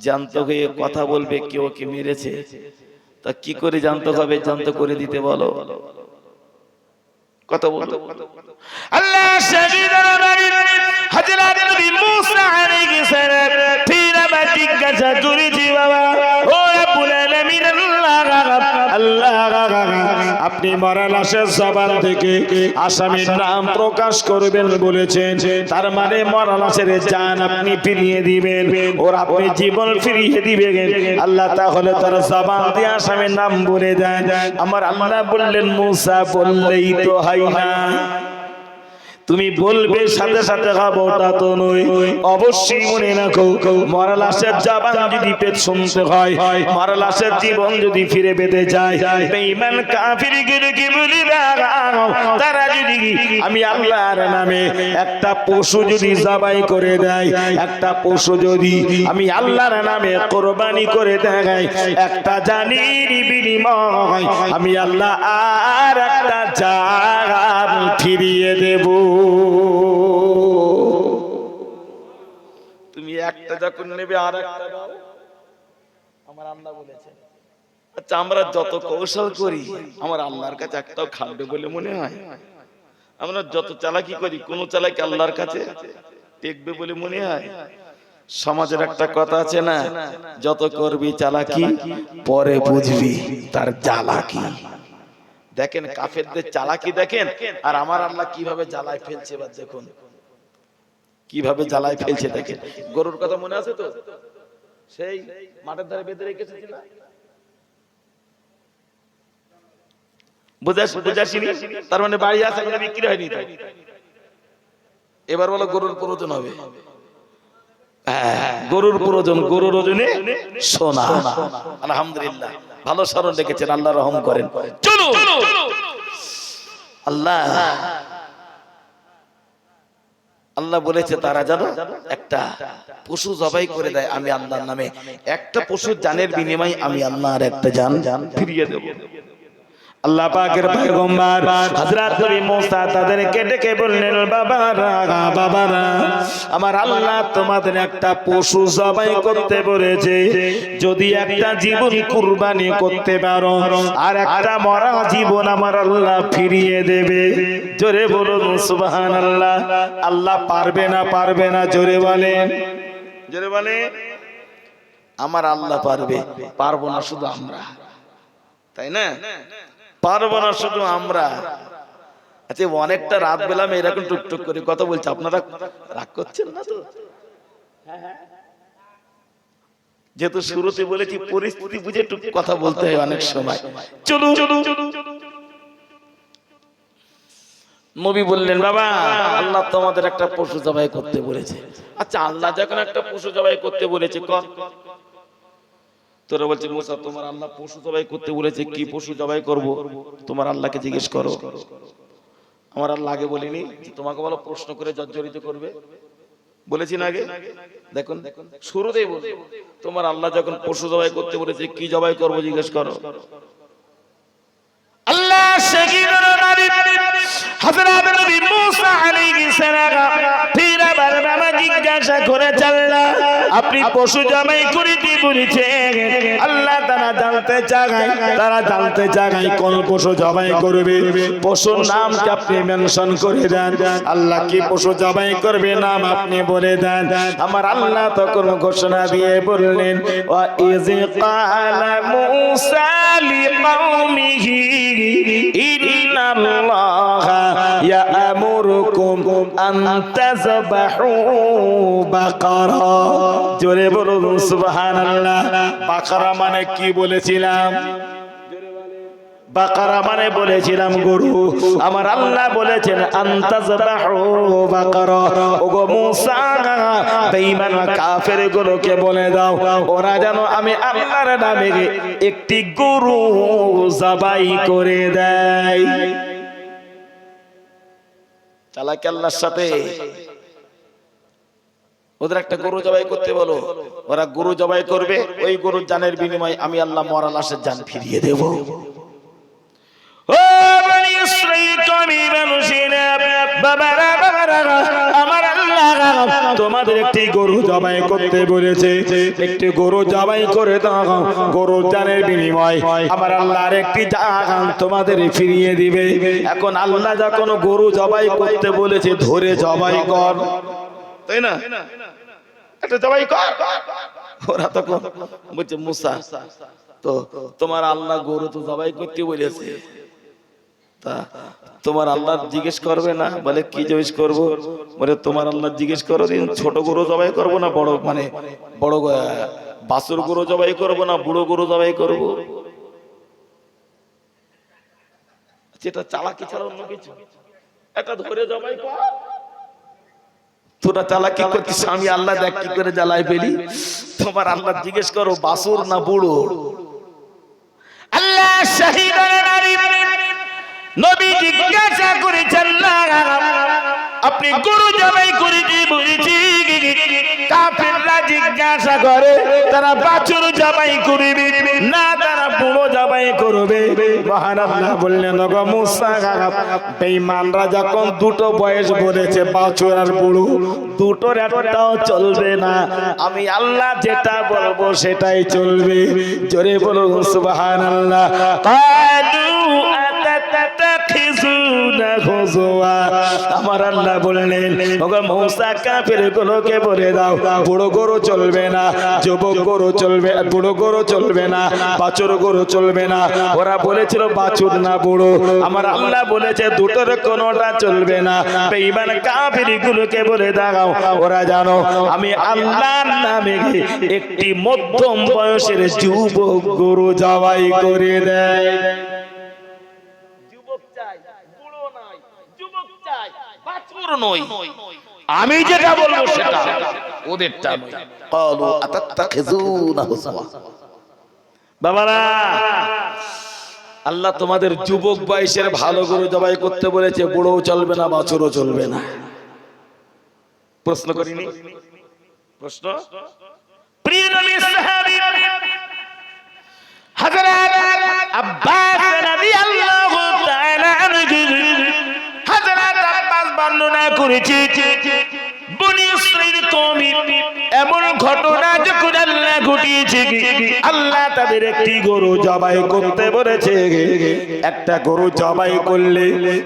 জানতে হয়ে কথা বলবে কেউ কি মেরেছে, তা কি করে জানতে হবে? জানতে করে দিতে বলো, কথা বলো। আল্লাহ হযরত নবী মুসা আলাইহিস সালাম ফিরাবা জিজ্ঞাসা করেছি, বাবা ও রব্বুল আলামিন, আল্লাহ আপনি মরা লাশের জবান থেকে আসামির নাম প্রকাশ করবেন বলেছেন, তার মানে মরা লাশের জান আপনি ফিরিয়ে দিবেন, ওর আপনি জীবন ফিরিয়ে দিবেন। আল্লাহ তাহলে তার জবান দিয়ে আসামির নাম বলে দেন। আমার আল্লাহ বললেন, মুসা বললেই তো হয় না, তুমি বলবে সাথে সাথে খাবো তা তো নয়, অবশ্যই মনে রাখো মরা লাশের জবান যদি পেট শুনতে হয়, মরা লাশের জীবন যদি ফিরে পেতে চায়, বেঈমান কাফিরকে বলিবে তারা যদি আমি আল্লাহর নামে একটা পশু যদি জবাই করে দেয়, একটা পশু যদি আমি আল্লাহর নামে কোরবানি করে দেয়, একটা জানির বিনিময় আমি আল্লাহ আর একটা জান ফিরিয়ে দেব। তুমি একটা যখন নেবে আর একটা দাও, আমার আল্লাহ বলেছেন। আচ্ছা আমরা যত কৌশল করি আমার আল্লাহর কাছে একটাও খাটবে বলে মনে হয়? আমরা যত চালাকি করি কোন চালাকি আল্লাহর কাছে টেকবে বলে মনে হয়? সমাজের একটা কথা আছে না, যত করবি চালাকি পরে বুঝবি তার জ্বালাকি। দেখেন কাফেরদের চালাকি দেখেন, আর আমার আল্লাহ কিভাবে জ্বালায় ফেলছে। এবার দেখুন কিভাবে জ্বালায় ফেলছে। দেখেন গরুর কথা মনে আছে তো, সেই মাঠের ধারে বেঁধে রেখেছে না, বুঝাসিনি? তার মানে বাড়ি আছে এখনো বিক্রি হয়নি। এবার বলো গরুর প্রয়োজন হবে, গরুর প্রয়োজন, গরুর ওজনে সোনা। আলহামদুলিল্লাহ ভালো স্মরণ রেখেছেন, আল্লাহ রহম করেন। চলো আল্লাহ বলেছে তারা যেন একটা পশু জবাই করে দেয় আমি আল্লাহর নামে, একটা পশুর জানের বিনিময়ে আমি আল্লাহর একটা জান ফিরিয়ে দেব। আল্লাহ পাকের পয়গম্বর হযরত নবী মুসা তাদেরকে ডেকে বললেন, বাবারা আমার আল্লাহ তোমাদের একটা পশু জবাই করতে বলেছে, যদি একটা জীবন কুরবানি করতে পারো আর একটা মরা জীবন আমার আল্লাহ ফিরিয়ে দেবে। জোরে বলুন সুবহানাল্লাহ। আল্লাহ পারবে না? পারবে না? জোরে বলেন, জোরে বলেন। আমার আল্লাহ পারবে, পারবো না শুধু আমরা, তাই না? পারবো না শুধু আমরা। আচ্ছা অনেকটা রাত বেলা আমি এরকম টুকটুক করে কথা বলছি, আপনারা রাগ করছেন না তো? যেহেতু শুরুতে বলেছি পরিস্থিতি বুঝে টুক কথা বলতে হয় অনেক সময়। চলো নবী বললেন, বাবা আল্লাহ তোমাদের একটা পশু জবাই করতে বলেছে। আচ্ছা আল্লাহ যখন একটা পশু জবাই করতে বলেছে কর, তোরা বলছে মুসা তোমার আল্লাহ পশু জবাই করতে বলেছে, কি পশু জবাই করব? তোমার আল্লাহকে জিজ্ঞেস করো। আমার আল্লাহ আগে বলিনি তোমাকে বলো প্রশ্ন করে জর্জরিত করবে, বলেছি না আগে? দেখুন শুরুতেই বল, তোমার আল্লাহ যখন পশু জবাই করতে বলেছে কি জবাই করব জিজ্ঞেস করো। আল্লাহ হযরত নবী মুসা আলাইহিস সালাম ফির আবার বাবা জিজ্ঞাসা করে আল্লাহ আপনি পশু জবাই করিতে বলেছেন। আল্লাহ তারা জানতে চায় কোন পশু জবাই করবে, পশুর নামটা আপনি মেনশন করে দেন। আল্লাহ কি পশু জবাই করবে নাম আপনি বলে দেন। আমার আল্লাহ তখন ঘোষণা দিয়ে বললেন, ওয়া ইয ক্বালা মুসা লিকাওমিহি ইন্নাল্লাহা ইয়ামুরুকুম আন তাযবাহু বাকারা। জোরে বলুন সুবহানাল্লাহ। বাকারা মানে কি বলেছিলাম? বাকারা মানে বলেছিলাম গরু। আমার আল্লাহ বলেছেন আনতাযবাহু বাকারা। ওগো মুসা বেঈমান কাফের গুলোকে বলে দাও ওরা যেন আমি আল্লাহর নামে একটি গরু জবাই করে দেয়। চালাকি আল্লাহর সাথে। ওদের একটা গরু জবাই করতে বলো, ওরা গরু জবাই করবে, ওই গরুর জানের বিনিময়ে আমি আল্লাহ মরা লাশের জান ফিরিয়ে দেব। ও বনি ইসরাঈল তুমি মানুষেরা বাবারা আমার আল্লাহ তোমাদের একটি গরু জবাই করতে বলেছে, একটি গরু জবাই করে দাও, গরুর জানের বিনিময়ে আমার আল্লাহর একটি জান তোমাদের ফিরিয়ে দিবে। এখন আল্লাহ যখন গরু জবাই করতে বলেছে ধরে জবাই কর, তাই না? একটা জবাই কর। ওরা তখন বলছে মুসা তো তোমার আল্লাহ গরু তো জবাই করতে বলেছে, তা তোমার আল্লাহ জিজ্ঞেস করবে না? বলে কি জিজ্ঞেস করবো? বলে তোমার আল্লাহ জিজ্ঞেস করো দিন ছোট গরু জবাই করবো না বড় মানে বড় বাছুর গরু জবাই করবো না বুড়ো গরু জবাই করবো? যেটা চালাকি ছাড়া অন্য কিছু। একটা ধরে জবাই কর। তোরা চালাকি করছিস, আমি আল্লাহ দেখ কি করে জ্বালাই ফেলি। তোমার আল্লাহ জিজ্ঞেস করো বাসুর না বুড়ো। আল্লাহ শহীদের নারী নবী জিজ্ঞাসা করেছেন আপনি গরু জবাই করে দিয়ে বলেছি, কাফেররা জিজ্ঞাসা করে তারা বাছুর জবাই করবে না তারা বুড়ো জবাই করবে। মহান আল্লাহ বললেন ওগো মুসা, বেঈমানরা যখন দুটো বয়স বলেছে বাছুর আর বুড়ো, দুটোর একটাও চলবে না, আমি আল্লাহ যেটা বলবো সেটাই চলবে। জোরে বলুন সুবহানাল্লাহ। কালু আতাতাখিজুনা হুজুয়া, আমার আল্লাহ বললেন ওগো মুসা কাফেরগুলোকে বলে দাও বুড়ো গরু চলবে না, যুবক গরু চলবে, বুড়ো গরু চলবে না, বাছুর গরু চলবে না। ওরা বলেছিল বাছুর না বুড়ো, আমার আল্লাহ বলেছে দুটোর কোনোটা চলবে না। বেঈমান কাফেরগুলোকে বলে দাও ওরা জানো আমি আল্লাহর নামে একটি মধ্যম বয়সের যুবক গরু জবাই করে দেয়। যুবক চাই, বুড়ো নয়, যুবক চাই, বাছুর নয়। আমি যেটা বলবো সেটা, ওদেরটা নয়। ক্বালু আতাত্তাখিজুনা হুজুয়া। বাবারা, আল্লাহ তোমাদের যুবক বয়সের ভালো গরু জবাই করতে বলেছে, বুড়ো চলবে না, বাছুরও চলবে না। প্রশ্ন করিনি? প্রশ্ন। প্রিয় নবী সাহাবী হযরত আব্বাস রাদিয়াল্লাহু তাআলা আনহু, হযরত আব্বাস বর্ণনা করেছে বনি ইসরাঈল কওমি এমন ঘটনা যখন আল্লাহ ঘটিয়েছে, আল্লাহ তাদের একটি গরু জবাই করতে বলেছে। একটা গরু জবাই করলে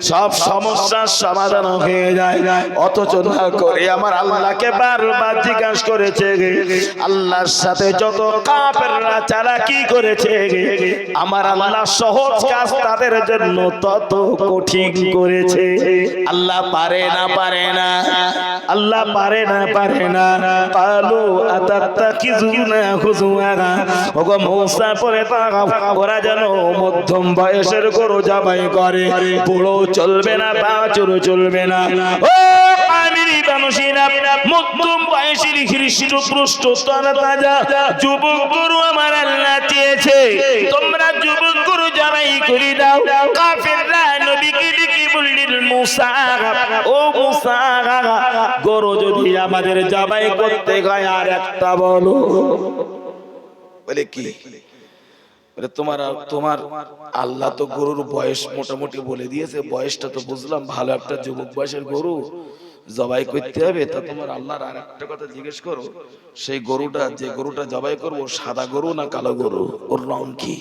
সব সমস্যার সমাধান হয়ে যায়, অথচ না করে আমার আল্লাহকে বারবার জিজ্ঞাসা করেছে। আল্লাহর সাথে যত কাফেররা চালাকি করেছে, আমার আল্লাহ সহজ কাজ তাদের জন্য তত কঠিন করেছে। আল্লাহ পারে না, পারে না, আল্লাহ পারে না, পারে না। কালু আতাত্তাখিজুনা হুজুয়া, ওগো মুসা পরে তাকাও, ওরা যেন মধ্যম বয়সের গরু জবাই করে, বুড়ো চলবে না, বাছুর চলবে না। ও আমিরি মানুষেরা, মধ্যম বয়সের হৃষ্টপুষ্ট তরতাজা যুবক গরু আমার আল্লাহ চেয়েছে, তোমরা যুবক গরু জবাই করে দাও। কাফেররা নবীকে ডেকে বললেন মুসা, ও মুসা, গরু যদি আমাদের জবাই করতে হয় আর একটা বলো। বলে কি? বলে তোমার আল্লাহ তো গরুর বয়স মোটামুটি বলে দিয়েছে, বয়সটা তো বুঝলাম, ভালো একটা যুবক বয়সের গরু জবাই করতে হবে। তা তোমার আল্লাহর আর একটা কথা জিজ্ঞেস করো, সেই গরুটা, যে গরুটা জবাই করবো, সাদা গরু না কালো গরু, ওর রং কি?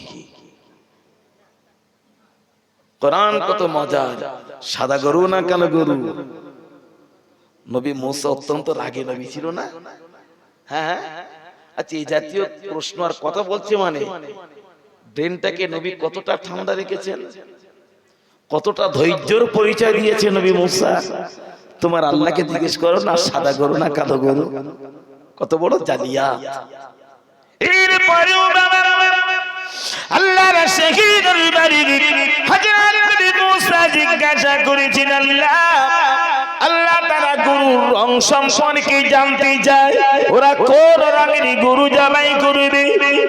কোরআন কত মজার, সাদা গরু না কালো গরু। নবী মুসা অত্যন্ত রাগী নবী ছিল না? হ্যাঁ, আচ্ছা, এই জাতীয় প্রশ্ন আর কথা বলছে মানে ব্রেনটাকে নবী কতটা ঠান্ডা রেখেছেন, কতটা ধৈর্যের পরিচয় দিয়েছে নবী মুসা। তোমার আল্লাহকে জিজ্ঞেস করো না সাদা গরু না কালো গরু, কত বড় জালিয়াত। এরপরেও আল্লাহর শহীদের বাড়ি হযরত নবী মুসা জিজ্ঞাসা করেছেন আল্লাহ তারা গরুর রং সম্পর্কে জানতে চায়, ওরা কোন রঙের গরু জবাই করবে।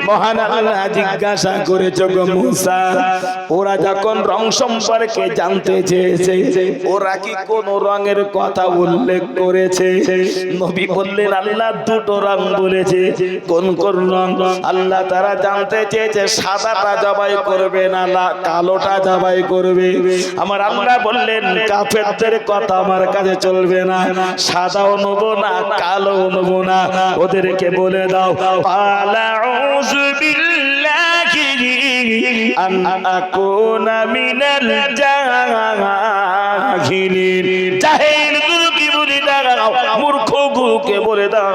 মহান আল্লাহ জিজ্ঞাসা করেছে গো মুসা, ওরা যখন রং সম্পর্কে জানতে চেয়েছে, ওরা কি কোন রঙের কথা উল্লেখ করেছে? নবী বললেন আল্লাহ দুটো রং বলেছে। কোন কোন রং? আল্লাহ তারা জানতে চেয়েছে সাদাটা জবাই করবে না কালোটা জবাই করবে। আমার আল্লাহ বললেন কাফেরদের কথা আমার কাছে চলবে না, সাদাও নেব না, কালো নেব না, ওদেরকে বলে দাও আউযু বিল্লাহি আন আকুনা মিনাল জাহিলিন। জাহিল গুলোকে বলে দাও, মূর্খ গুলোকে বলে দাও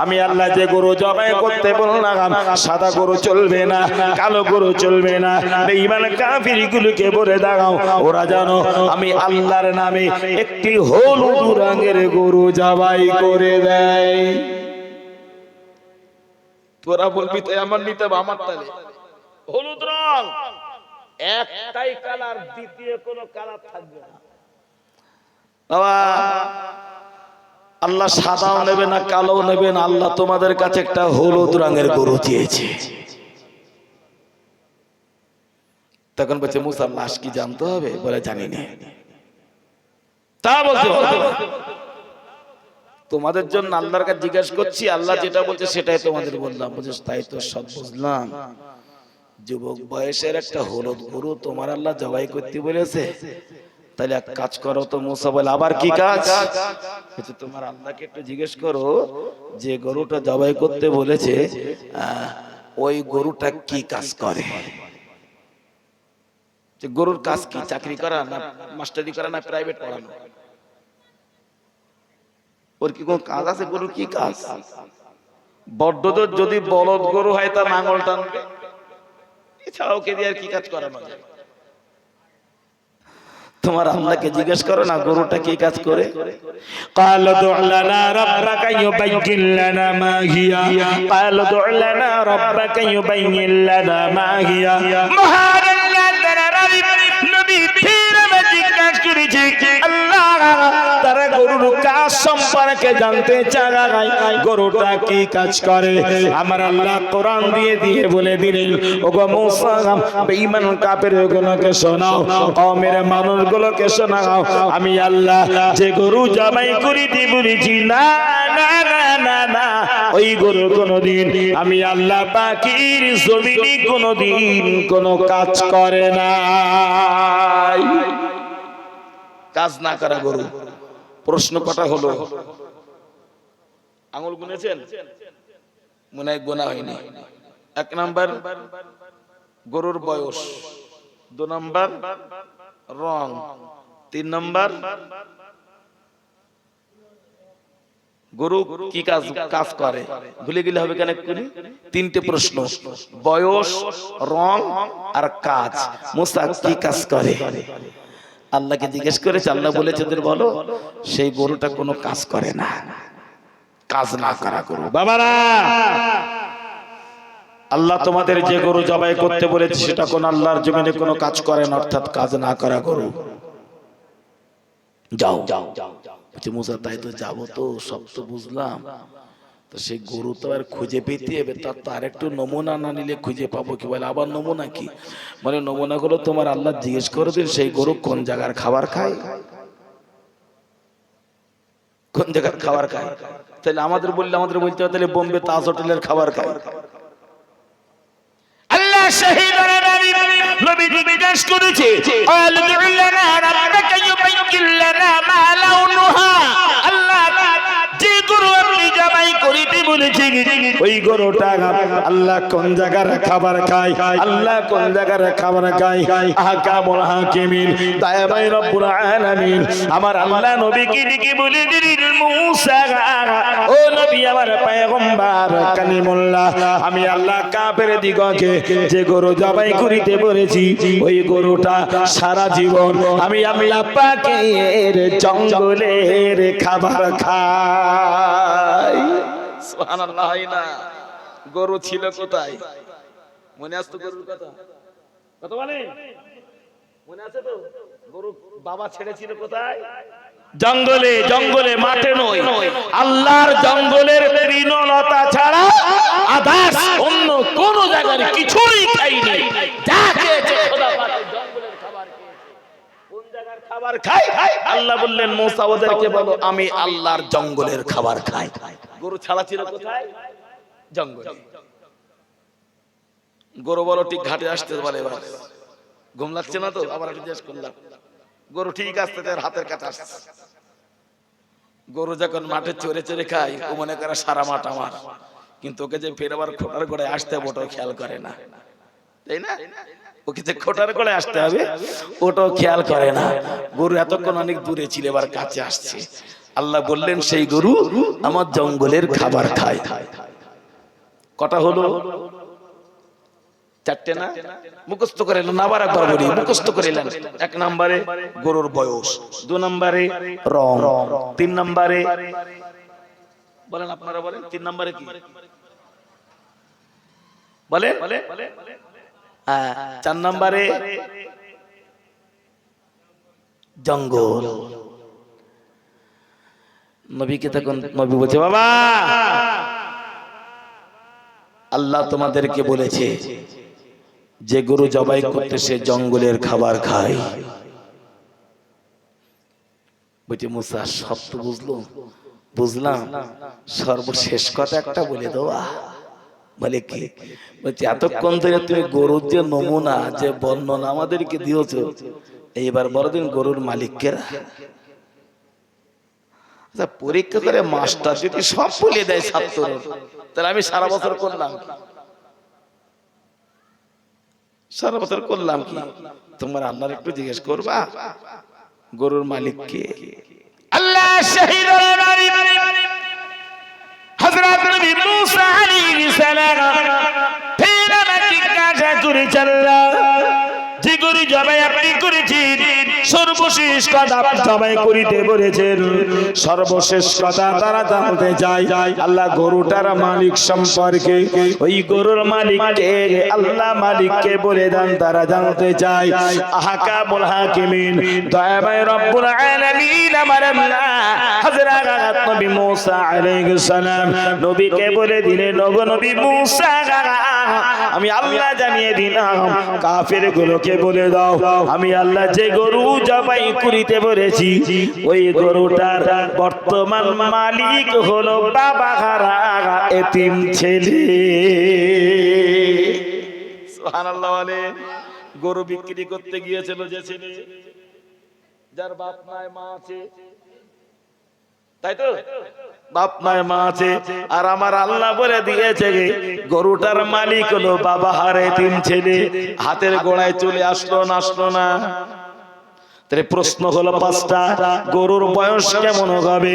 আমি আল্লাহ যে গরু জবাই করতে বললাম, সাদা গরু চলবে না, কালো গরু চলবে না। বেঈমান কাফির গুলোকে বলে দাও ওরা জানো আমি আল্লাহর নামে একটি হলুদ রঙের গরু জবাই করে দেয়। তোরা বলবি তো আমার নিতে হবে, আমার তালে হলুদ রং একটাই কালার, দ্বিতীয় কোনো কালার থাকবে না। বাবা আল্লাহ সাদাও নেবে না কালোও নেবে না, আল্লাহ তোমাদের কাছে একটা হলুদ রঙের গরু চেয়েছে। তখন বলছে মুসার লাশ কি জানতে হবে? বলে জানি না। তা বলতে তোমাদের জন্য আল্লাহর কাছে জিজ্ঞাসা করছি, আল্লাহ যেটা বলছে সেটাই তোমাদের বললাম। বুঝছ? তাই তো সব বুঝলাম। যুবক বয়সের একটা হলুদ গরু তোমার আল্লাহ জবাই করতে বলেছে, তাহলে এক কাজ করো তো। মুসা বলে আবার কি কাজ? তোমার আল্লাহকে একটু জিজ্ঞেস করো যে গরুটা জবাই করতে বলেছে ওই গরুটা কি কাজ করে। যে গরুর কাজ কি? চাকরি করা না মাস্টারি করা না প্রাইভেট পড়ানো? ওর কি কোন কাজ আছে? গরুর কি কাজ? বড়দের যদি বলদ গরু হয় তার নাঙ্গল টানবে, এছাড়াও কে দিয়ে আর কি কাজ করানো যায়? তোমার আল্লাহকে জিজ্ঞেস করো না গরুটা কি কাজ করে। قال ادع لنا ربك يبين لنا ما هي قال ادع لنا ربك يبين لنا ما هي মহান আল্লাহ নবী ফির জিজ্ঞাসা করেছে আল্লাহ তারা গরুর কাজ সম্পর্কে জানতে চায়, গরুটা কি কাজ করে। আমার আল্লাহ কোরআন দিয়ে দিয়ে বলে দিলেন ওগো মুসা বেঈমান কাফের গুলোকে শোনাও, কওমের মানুষগুলোকে শোনাও, আমি আল্লাহ যে গরু জবাই করিতে বলেছি না না না না না ওই গরু কোনদিন আমি আল্লাহ পাকের জমিনে কোনদিন কোনো কাজ করে না। কাজ না করা গরু। প্রশ্ন কটা হলো? আঙুল গুনেছেন? মনে হয় গোনা হয়নি। 1 নাম্বার গরুর বয়স, 2 নাম্বার রং, 3 নাম্বার গরু কি কাজ করে। ভুলে গেলে হবে কেন? 3টে প্রশ্ন, বয়স, রং আর কাজ। মুসা কি কাজ করে? আল্লাহকে জিজ্ঞেস করেছে, আল্লাহ বলেছে তোদের বলো সেই গরুটা কোনো কাজ করে না, কাজ না করা গরু। বাবারা আল্লাহ তোমাদের যে গরু জবাই করতে বলেছে সেটা কোন আল্লাহর জমিনে কোনো কাজ করে না, অর্থাৎ কাজ না করা গরু। যাও যাও মুসা তাই তো যাবো, তো সব তো বুঝলাম, তো সেই গরু তো আর খুঁজে পেতে হবে, তার একটু নমুনা না নিলে খুঁজে পাবো কি? বলে আবার নমুনা কি? মানে নমুনা গুলো তোমার আল্লাহ জিজ্ঞেস করে দিন সেই গরু কোন জায়গার খাবার খায়, কোন জায়গার খাবার খায়। তাহলে আমাদের বললে আমাদের বলতে হবে তাহলে বোম্বে তাজ হোটেলের খাবার খায়। আল্লাহ শহীদ নবী জিজ্ঞেস করেছে قال ادع لنا ربك يبين لنا ما لونها আল্লাহ যে গরু আপনি জবাই করিতে বলেছে ওই গরুটা আল্লাহ কোন জায়গার খাবার খায়, আল্লাহ কোন জায়গার খাবার খায়। আহকামুল হাকিমিন দয়াময় রব্বুল আলামিন আমার আল্লাহ নবীকে ডেকে বলে দিলেন মুসা ও নবী আমার পয়গম্বর কালিমুল্লাহ আমি আল্লাহ কাফের দিগকে যে গরু জবাই করিতে বলেছি ওই গরুটা সারা জীবন আমি আল্লাহ পাকের জঙ্গলের খাবার খাই। সুবহানাল্লাহ। না গরু ছিল কোথায়? মনে আছে তো গরুর কথা? কত বলে মনে আছে তো? গরু বাবা ছেড়েছিল কোথায়? জঙ্গলে। জঙ্গলে, মাঠে নয়। আল্লাহর জঙ্গলের তৃণলতা ছাড়া আদার্স অন্য কোন জায়গার কিছুই খাইনি। যা খেয়েছে খোদা পাকের জঙ্গলের খাবার খেয়েছে। কোন জায়গার খাবার খাই? আল্লাহ বললেন মুসা ওদেরকে বলো আমি আল্লাহর জঙ্গলের খাবার খাই। গরু ছাড়া ছিল কোথায়? জঙ্গলে। গরু বলো ঠিক ঘাটে আসতে বলে, এবার ঘুম লাগছে না তো? আবার জিজ্ঞেস করলাম গরু ঠিক আসতে তার হাতের কাছে আসছে। গরু যখন মাঠে চড়ে চড়ে খায় ও মনে করে সারা মাঠ আমার, কিন্তু ওকে যে ফের আবার খোটার গোড়ায় আসতে হবে ওটাও খেয়াল করে না, তাই না? ওকে যে খোটার গোড়ায় আসতে হবে ওটাও খেয়াল করে না। গরু এতক্ষণ অনেক দূরে ছিল, এবার কাছে আসছে। আল্লাহ বললেন সেই গরু আমার জঙ্গলের খাবার খায়। কটা হলো? 4টে না? মুখস্থ করে এলেন, আবার একবার বলি মুখস্থ করে এলেন। 1 নম্বরে গরুর বয়স, 2 নম্বরে রং, 3 নম্বরে বলেন আপনারা বলেন 3 নম্বরে কি বলেন? 4 নম্বরে জঙ্গল, নবীকে তখন নবী বলছে, বাবা আল্লাহ তোমাদেরকে বলেছে যে গরু জবাই করতে সে জঙ্গলের খাবার খায়। বলছে মুসা সব তো বুঝলাম, সর্বশেষ কথা একটা বলে দেওয়া। বলে কি? বলছে এতক্ষণ ধরে তুমি গরুর যে নমুনা যে বর্ণনা আমাদেরকে দিয়েছ, এইবার বড়দিন গরুর মালিককেরা। আচ্ছা পরীক্ষা করে মাস্টার যদি সব বলে দেয় ছাত্র, তাহলে আমি সারা বছর করলাম কি? তোমার আল্লাহর একটু জিজ্ঞেস করবা গরুর মালিক কে? আল্লাহ শহীদ হযরত নবী মুসা আলাইহিস সালাম ফের আমাকে জিজ্ঞাসা করেছেন, যে গরু জবাই আপনি করেছেন সর্বশেষ কথা জবাই করিতে বলেছেন, সর্বশেষ কথা তারা জানতে চায় আল্লাহ গরুটার মালিক সম্পর্কে। ওই গরুর মালিককে আল্লাহ মালিককে বলে দেন, তারা জানতে চায়। আহকামুল হাকিমিন দয়াময় রব্বুল আলামিন আমার আল্লাহ হযরত নবী মুসা আলাইহিস সালাম নবীকে বলে দিলেন, ওগো নবী মুসা আমি আল্লাহ জানিয়ে দিলাম কাফের গুলোকে বলে দাও আমি আল্লাহ যে গরু জবাই করিতে বলেছি ওই গরুটার বর্তমান মালিক হলো বাবা হারা এতিম ছেলে। সুবহানাল্লাহ। বলে গরু বিক্রি করতে গিয়েছিল যে ছেলে, যার বাপ নাই মা আছে, তাই তো বাপ নাই মা আছে, আর আমার আল্লাহ বলে দিয়েছে গরুটার মালিক হলো বাবা হারে এতিম ছেলে। হাতের গোড়ায় চলে আসলো না। তাহলে প্রশ্ন হলো পাঁচটা, গরুর বয়স কেমন হবে,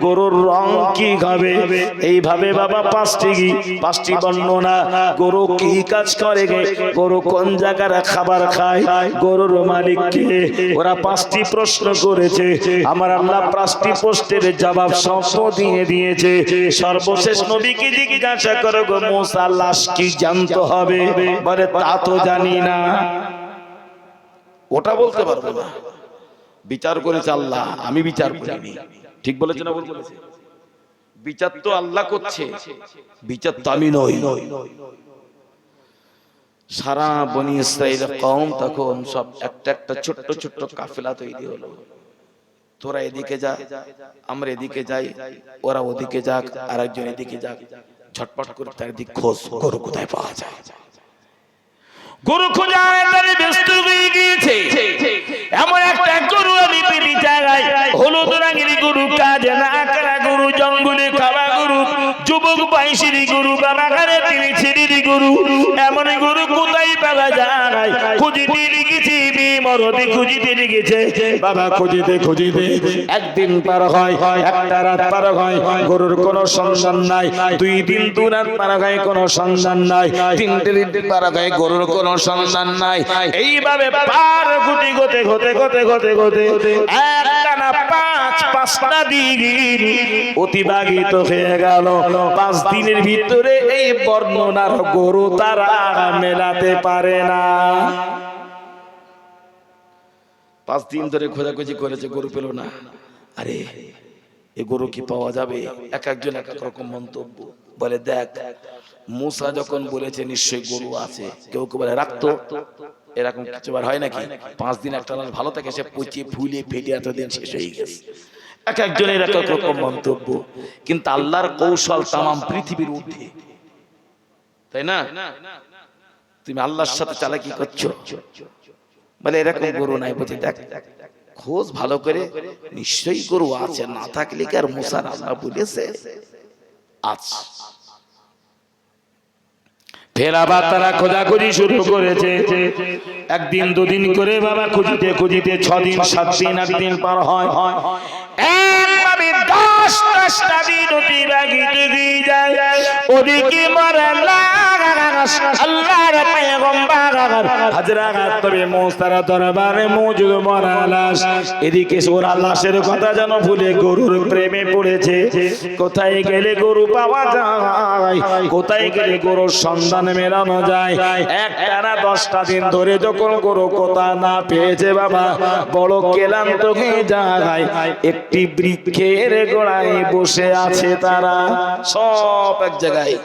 গরুর রং কি হবে, এইভাবে বাবা পাঁচটি বর্ণনা। গরু কি কাজ করে, গরু কোন জায়গার খাবার খায়, গরুর মালিক কে, ওরা পাঁচটি প্রশ্ন করেছে। আমার আল্লাহ পাঁচটি প্রশ্নের জবাব সব দিয়ে দিয়েছে। সর্বশেষ নবীকে জিজ্ঞাসা করো, গো মুসা লাশ কি জানতে হবে? বলে তা তো জানি না, ওটা বলতে পারবো না। বিচার করেছে আল্লাহ, আমি বিচার করিনি। ঠিক বলেছে না? বলেছে বিচার তো আল্লাহ করছে, বিচার তো আমি নই। সারা বনি ইসরাইলের কওম তখন সব একটা ছোট্ট ছোট্ট কাফেলা তৈরি হলো। তোরা এদিকে যা, আমরা এদিকে যাই, ওরা ওদিকে যাক, আরেকজন এদিকে যাক, ঝটপট করে তার দিক খোঁজ, গরু কোথায় পাওয়া যায়। গরু খোঁজায় তারা ব্যস্ত হয়ে গিয়েছে। এমন একটা গরু আমি পেলি জায়গায়, হলুদ রঙের গরু, কাজে না করা গরু, জঙ্গলে খাওয়া গরু, যুবক বয়সের গরু, বাবা ঘরে তিনি ছেড়ে গরু, এমন গরু কোথায় পাওয়া যায়? খুঁজিতে লেগেছে, মরদে খুঁজিতে লেগেছে বাবা, খুঁজিতে একদিন পার হয়, একটা রাত পার হয়, গরুর কোনো সন্ধান নাই। 2 দিন 2 রাত পার হয়, কোনো সন্ধান নাই। 3টে দিন পার হয়, গরুর কোনো সন্ধান নাই। এইভাবে পার গতে একটানা 5টা দিন অতিবাহিত হয়ে গেল। 5 দিনের ভিতরে এই বর্ণনার গরু তারা মেলাতে পারে না। 5 দিন ধরে খোঁজাখুঁজি করেছে, গরু পেল না। আরে এই গরু কি পাওয়া যাবে? এক একজন এক এক রকম মন্তব্য। বলে দেখ মুসা যখন বলেছে নিশ্চয়ই গরু আছে, কেউ কেউ বলে রাখতো, এরকম কিছু বার হয় নাকি? 5 দিন একটা লাশ ভালো থাকে, সে পচিয়ে ফুলে ফেটে এতদিন শেষ হয়ে গেছে। এক একজনের এক এক রকম মন্তব্য। কিন্তু আল্লাহর কৌশল তামাম পৃথিবীর ঊর্ধ্বে, তাই না? তুমি আল্লাহর সাথে চালাকি করছো। বলে এরকম গরু নাই। বলছে দেখ খোঁজ ভালো করে, নিশ্চয়ই গরু আছে, না থাকলে কি আর মুসার আল্লাহ বলেছে আচ্ছা। ফের আবার তারা খোঁজাখুঁজি শুরু করেছে। 1 দিন 2 দিন করে বাবা খুঁজিতে 6 দিন 7 দিন 8 দিন পার হয়। একভাবে 10টা দিন অতিবাহিত হয়ে যায়। ওদিকে মরা লাশ আল্লাহর পয়গম্বর হাজরা তবে মুসার দরবারে মজুদ মরা লাশ, এদিকে ওরা লাশের কথা যেন ভুলে গরুর প্রেমে পড়েছে। কোথায় গেলে গরু পাওয়া যায়, কোথায় গেলে গরুর সন্ধান মেলানো যায়। একটানা 10টা দিন ধরে যখন গরু কোথা না পেয়েছে বাবা, বড় ক্লান্ত হয়ে যায়। একটি বৃক্ষের গোড়ায় বসে আছে তারা, সব এক জায়গায়।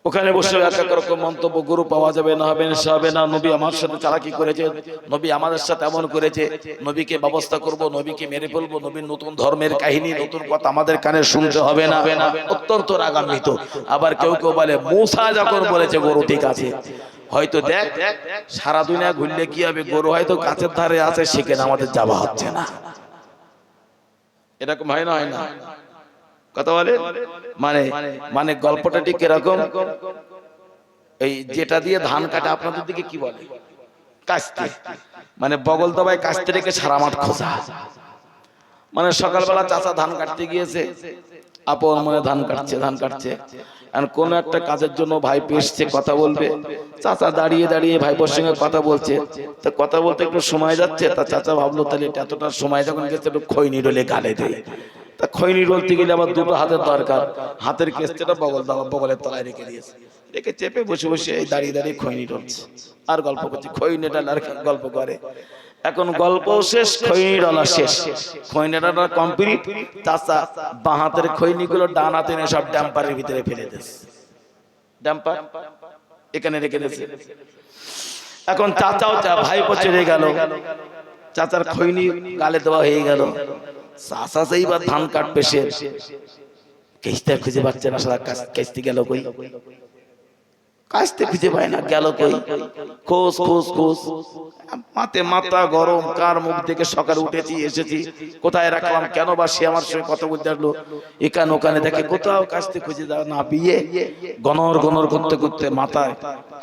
ওখানে বসে এক এক রকম মন্তব্য, গরু পাওয়া যাবে না, হবে না, হবে না, নবী আমার সাথে চালাকি করেছে, নবী আমাদের সাথে এমন করেছে, নবীকে ব্যবস্থা করব, নবীকে মেরে ফেলবো, নবীর নতুন ধর্মের কাহিনী, নতুন কথা আমাদের কানে শুনতে হবে না। অত্যন্ত রাগান্বিত। আবার কেউ কেউ বলে মূসা যখন বলেছে গরু ঠিক আছে, হয়তো দেখ সারা দুনিয়া ঘুরলে কি হবে, গরু হয়তো গাছের ধারে আছে, সেখানে আমাদের যাওয়া হচ্ছে না। এরকম হয় না, হয় না কথা বলে। মানে মানে গল্পটা ঠিক এরকম, এই যেটা দিয়ে ধান কাটে আপনাদের দিকে কি বলে, কাস্তে, মানে বগল দবায় কাস্তে রেখে সারা মাঠ খোঁজা। মানে সকালবেলা চাচা ধান কাটতে গিয়েছে, আপন মনে ধান কাটছে, আর কোন একটা কাজের জন্য ভাই পেশছে, কথা বলবে, চাচা দাঁড়িয়ে দাঁড়িয়ে ভাইপোর সঙ্গে কথা বলছে। তা কথা বলতে একটু সময় যাচ্ছে, তা চাচা ভাবলো তাহলে এতটা সময় যখন গেছে একটু খৈনি রোলে গালে দেয়। তা খৈনি রোলতে গেলে আবার দুটো হাতের দরকার, হাতের কেসটা বগলের তলায় রেখে দিয়েছে, রেখে চেপে বসে বসে এই দাঁড়িয়ে দাঁড়িয়ে খৈনি রোলছে আর গল্প করছে। খৈনিটা আর গল্প করে। এখন গল্প শেষ, খৈনি ডলা শেষ, খৈনি ডলা কমপ্লিট। চাচা বাঁ হাতের খৈনি গুলো ডান হাতে নিয়ে সব ড্যাম্পারের ভিতরে ফেলে দিয়েছে, ড্যাম্পার এখানে রেখে দিয়েছে। এখন চাচাও ভাইপো চলে গেল, চাচার খৈনি গালে দেওয়া হয়ে গেল। চাচা সেইবার ধান কাটবে, সে কেস্তা খুঁজে পাচ্ছে না, সারা কেস্তি গেল কই, কাস্তে খুঁজে পায় না, গেল কই, খোঁজ খোঁজ খোঁজ, মাতে মাথা গরম। কার মুখ দেখে সকালে উঠেছি, এসেছি, কোথায় রাখলাম, কেন বা সে আমার সঙ্গে কথা বলতে আসলো, এখানে ওখানে দেখে কোথাও কাস্তে খুঁজে যাওয়া না বিয়ে, গনর গনর করতে করতে মাথায়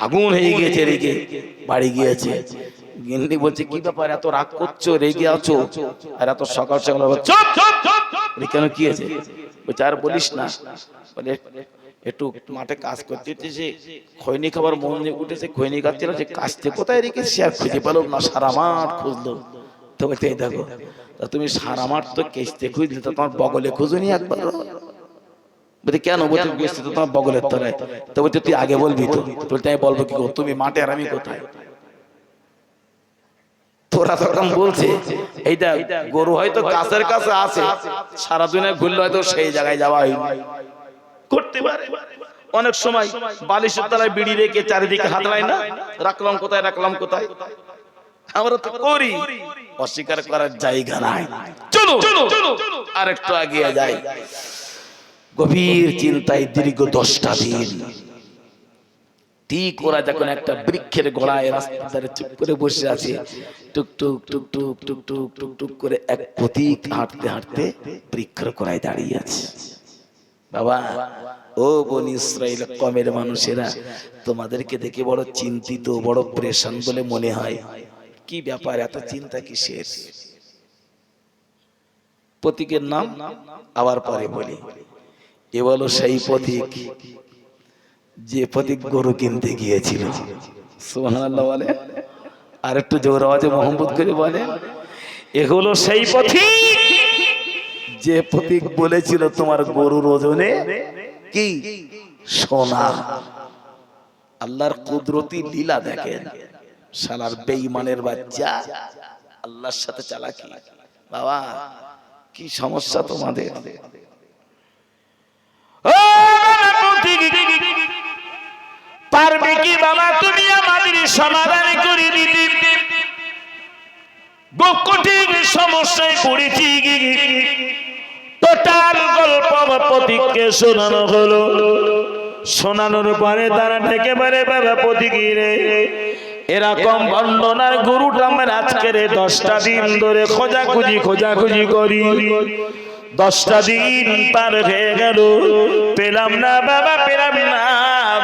আগুন হয়ে গিয়েছে, রেগে বাড়ি গিয়েছে। গিন্নি বলছে কি ব্যাপার, এত রাগ করছো, রেগে আছো, আর এত সকাল সকাল কেন, কি আছে? বলছে আর বলিস না, বলে একটু মাঠে কাজ করতে উঠেছে, খৈনি খাবার মন নিয়ে উঠেছে, খৈনি খাচ্ছিল, যে কাজতে কোথায় রেখেছি আর খুঁজে পেল না, সারা মাঠ খুঁজলো। তো বলতে এই দেখো, তা তুমি সারা মাঠ তো কেসতে খুঁজলে, তো তোমার বগলে খুঁজুনি একবার? বলতে কেন? বলতে গেছি তো তোমার বগলের তলায়। তো বলতে তুই আগে বলবি তো। বলতে আমি বলবো কি, তুমি মাঠে আর আমি কোথায়? তোরা তখন বলছে এইটা গরু হয়তো কাছের কাছে আছে, সারা দুনিয়া ঘুরলে হয়তো সেই জায়গায় যাওয়া হয়নি, করতে পারে। অনেক সময় বালিশের তলায় বিড়ি রেখে চারিদিকে হাতড়ায় না, রাখলাম কোথায়, রাখলাম কোথায়, আমরা তো করি, অস্বীকার করার জায়গা নাই। চলো আরেকটু এগিয়ে যাই। গভীর চিন্তায় দীর্ঘ 10টা দিন ঠিক ওরা যখন একটা বৃক্ষের গোড়ায় রাস্তার ধারে চুপ করে বসে আছে, টুকটুক টুকটুক টুকটুক টুকটুক করে এক পথিক হাঁটতে হাঁটতে বৃক্ষের গোড়ায় দাঁড়িয়ে আছে। বাবা, ও বনি ইসরাইল কমের মানুষেরা, তোমাদেরকে দেখে বড় চিন্তিত, বড় প্রেশান বলে মনে হয়। কি ব্যাপার, এত চিন্তা কিসের? পথিকের নাম আবার পরে বলি। এ বলো সেই পথিক যে পথিক গরু কিনতে গিয়েছিল। সুবহানাল্লাহ বলে, আর একটু জোর আওয়াজে মোহাম্মদ করে বলে, এগুলো সেই পথিক যে পথিক বলেছিল তোমার গরুর ওজনে কি সোনা। আল্লাহর কুদরতি লীলা দেখেন, শালার বেঈমানের বাচ্চা আল্লাহর সাথে চালাকি। বাবা কি সমস্যা তোমাদের? পারবে কি বাবা তুমি আমাদের সমাধান করে দিতে? কঠিন সমস্যায় পড়েছি, টোটাল গল্প পথিককে শোনানো হলো। শোনানোর পরে তারা একেবারে বাবা পথিকিরে এরকম বর্ণনার গরুটা আমরা আজকের 10টা দিন ধরে খোঁজাখুঁজি করি। 10টা দিন পার হয়ে গেল, পেলাম না বাবা, পেলাম না,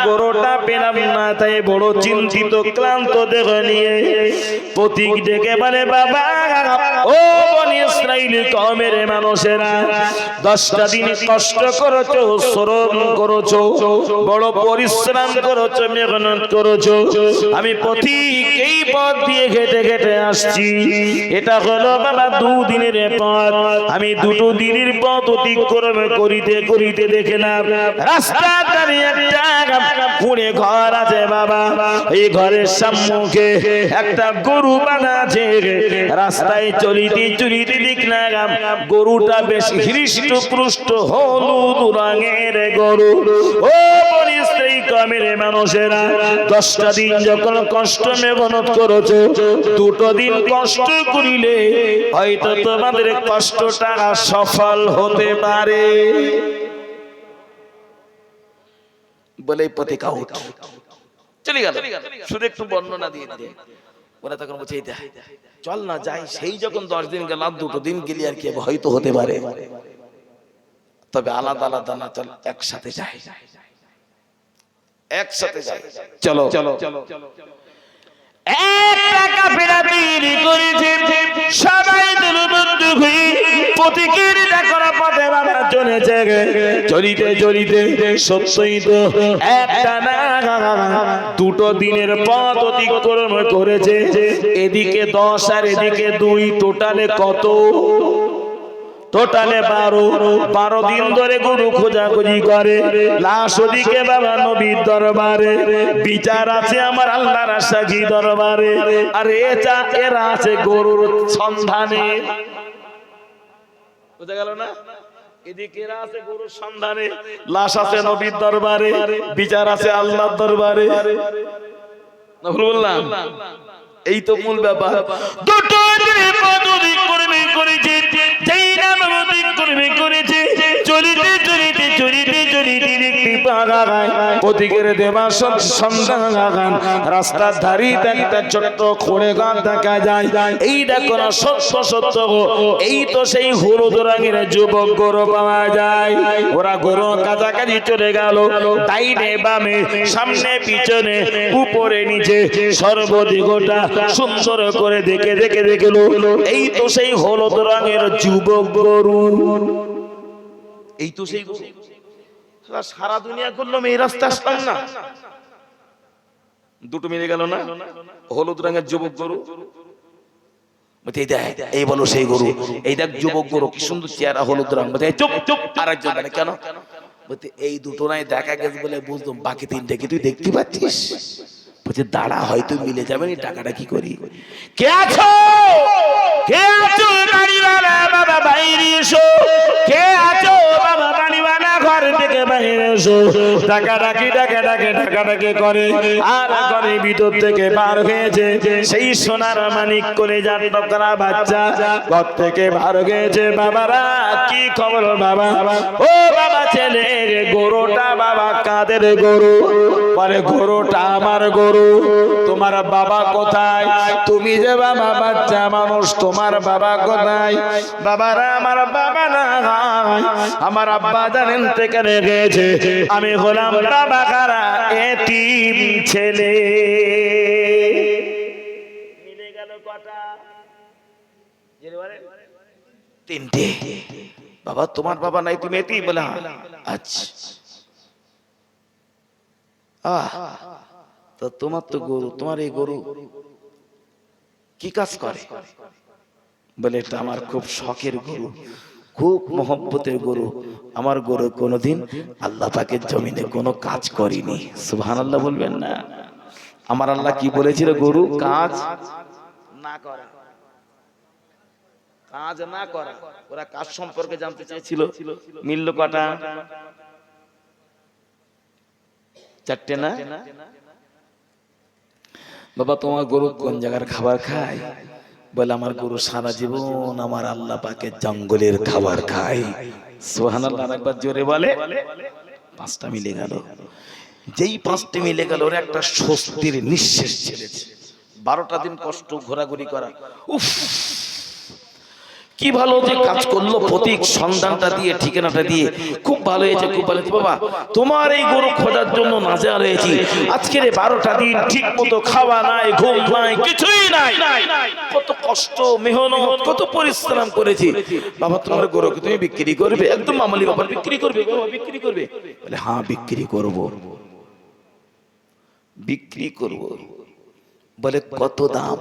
গরুটা পেলাম না। মাথায় বড় চিন্তিত ক্লান্ত দেহ নিয়ে প্রতীক ডেকে বলে, বাবা ও বনি ইসরাইল কওমের মানুষেরা, 10টা দিন কষ্ট করেছো, শ্রম করেছো, বড় পরিশ্রম করেছো, মেহনত করেছো, আমি প্রতীক এই পথ দিয়ে হেঁটে হেঁটে আসছি। এটা হলো বাবা 2 দিনের পথ। আমি 2 দিনের পথ অতিক্রম করিতে করিতে দেখলাম রাস্তা দাঁড়িয়ে একটা পুড়ে ঘর আছে বাবা। এই ঘরের সম্মুখে একটা গরু বাঁধা আছে। রাস্তায় চলিতে চলিতে দেখলাম গরুটা বেশ হৃষ্ট পুষ্ট হলুদ রঙের গরু। ও বনি ইসরাইল কওমের মানুষেরা, 10টা দিন যখন কষ্ট মেহনত করেছো, 2 দিন কষ্ট করিলে হয়তো তোমাদের কষ্টটা সফল হতে পারে বলে প্রতীক আউট চলে গেল। শুধু একটু বর্ণনা দিয়ে দিয়ে ওরা তখন বলছে, এই দেখ চল না যাই। সেই যখন 10 দিন গেল, 2 দিন গেলি আর কি হয়তো হতে পারে, তবে আলাদা আলাদা না, চল একসাথে যাই, একসাথে যাই, চলো চলো চলো। একটা কাফেলা তৈরি করেছে, সবাই দলবদ্ধ হয়ে প্রতীকের ডাকরা পথে বাবা চলেছে। চলিতে চলিতে সত্যই তো একটা না 2 দিনের পথ অতিক্রম করেছে। এদিকে 10 আর এদিকে 2, টোটালে কত? টোটালে 12 দিন ধরে গরু খোঁজাখুঁজি করে। লাশ ওদিকে বাবা নবীর দরবারে, বিচার আছে আমার আল্লাহর সাক্ষী দরবারে, আর এরা আছে গরুর সন্ধানে। বুঝা গেল না? এদিকে এরা আছে গরুর সন্ধানে, লাশ আছে নবীর দরবারে, বিচার আছে আল্লাহর দরবারে। না ভুল বললাম? এই তো মূল ব্যাপার। 2 দিনের পথ অতিক্রম করেছে, যেই নাম অতিক্রম করেছে, চলিতে চলিতে চলিতে চলিতে দেখতে পাগায় প্রতীকের দেবা সন্ধান। রাস্তার ধারিতে একটা ছোট্ট খোড়ে গাছ দেখা যায়। এই দেখো না, সত্য সত্য এই তো সেই হলুদ রঙের যুবক গরু পাওয়া যায়। ওরা গরু কাছাকাছি চলে গেল, ডাইনে বামে সামনে পিছনে উপরে নিচে সর্বদিকটা সুন্দর করে দেখে দেখে দেখলো, এই তো সেই হলুদ রঙের যুবক গরু। এই তো সেই গরু। সারা দুনিয়া করলাম, এই রাস্তা আসলাম না, 2 মিলে গেল না? হলুদ রঙের যুবক গরু। এই বলো সেই গরু, এই দেখ যুবক গরু, কি সুন্দর চেহারা, হলুদ রঙ। চুপ চুপ। আরেকজন বলে, কেন? বলতে এই 2টো নাই দেখা গেছে বলে বুঝলাম, বাকি 3টে কি তুই দেখতে পাচ্ছিস? বলছে দাঁড়া, হয়তো মিলে যাবে, টাকাটা কি করি। কে আছো? কে আছো বাড়িওয়ালা? বাবা বাইরে এসো। কে আছো বাবা বাড়িওয়ালা? ঘর থেকে বাইরে এসো। টাকা ডাকি ডাকা ডাকে টাকা ডাকে করে, আর ঘরে ভিতর থেকে বার হয়েছে সেই সোনার মানিক করে যার টকরা বাচ্চা, ঘর থেকে বার হয়েছে। বাবারা কি খবর বাবা? ও বাবা ছেলে, গরুটা বাবা কাদের গরু? পরে গরুটা আমার গরু। তোমার বাবা কোথায়? তুমি যে বাবা বাচ্চা মানুষ, তোমার বাবা কোথায়? বাবারা আমার বাবা না, আমার আব্বা জানেন থেকে গেছে, আমি হলাম বাবা কারা এতিম ছেলে। মিলে গেল কটা? 3টে। বাবা তোমার বাবা নাই, তুমি এতিম? বলে আচ্ছা। তো তোমার তো গরু, তোমার এই গরু কি কাজ করে? বলে এটা আমার খুব শখের গরু, খুব মহব্বতের গরু। আমার গরু কোনোদিন আল্লাহ পাকের জমিনে কোনো কাজ করেনি। সুবহানাল্লাহ বলবেন না? আমার আল্লাহ কি বলেছিল? গরু কাজ না করা, কাজ না করা। ওরা কাজ সম্পর্কে জানতে চেয়েছিল, মিলল কটা? 4টে না? বাবা তোমার গরু কোন জায়গার খাবার খায়? বলে আমার গরু সারা জীবন আমার আল্লাহ পাকের জঙ্গলের খাবার খায়। সুবহানাল্লাহ একবার জোরে বলে। 5টা মিলে গেল। যেই 5টি মিলে গেল, ওর একটা স্বস্তির নিঃশ্বাস ছেড়েছে। 12টা দিন কষ্ট ঘোরাঘুরি করা, উফ কি ভালো যে কাজ করলো, প্রতীক সন্ধানটা দিয়ে ঠিকানাটা দিয়ে খুব ভালো হয়েছে, খুব ভালো হয়েছে বাবা। তোমার এই গরু খোঁজার জন্য নাজেহাল হয়েছি। আজকের 12টা দিন ঠিক মতো খাওয়া নাই, ঘুম নাই, কিছুই নাই। কত কষ্ট, মেহনত, কত পরিশ্রম করেছি বাবা। তোমার গরুকে তুমি বিক্রি করবে? একদম মামুলি ব্যাপার। বিক্রি করবে বাবা, বিক্রি করবে? বলে হ্যাঁ বিক্রি করব। বিক্রি করব বলে কত দাম?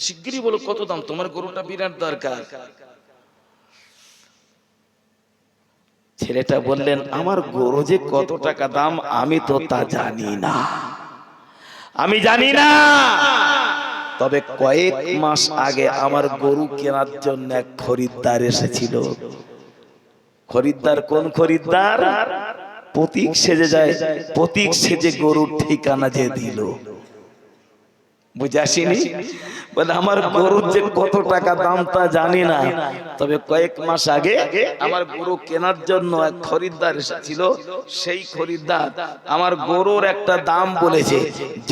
শিগগিরই বলো কত দাম, তোমার গরুটা বিরাট দরকার। ছেলেটা বললেন আমার গরু যে কত টাকা দাম আমি তো তা জানি না, আমি জানি না। তবে কয়েক মাস আগে আমার গরু কেনার জন্য এক খরিদ্দার এসেছিল। খরিদ্দার কোন খরিদ্দার? প্রতীক সেজে যায়, প্রতীক সেজে গরুর ঠিকানা যে দিল। বুঝে আসেনি? বলে আমার গরুর যে কত টাকা দাম তা জানি না, তবে কয়েক মাস আগে আমার গরু কেনার জন্য এক খরিদ্দার এসেছিল। সেই খরিদ্দার আমার গরুর একটা দাম বলেছে,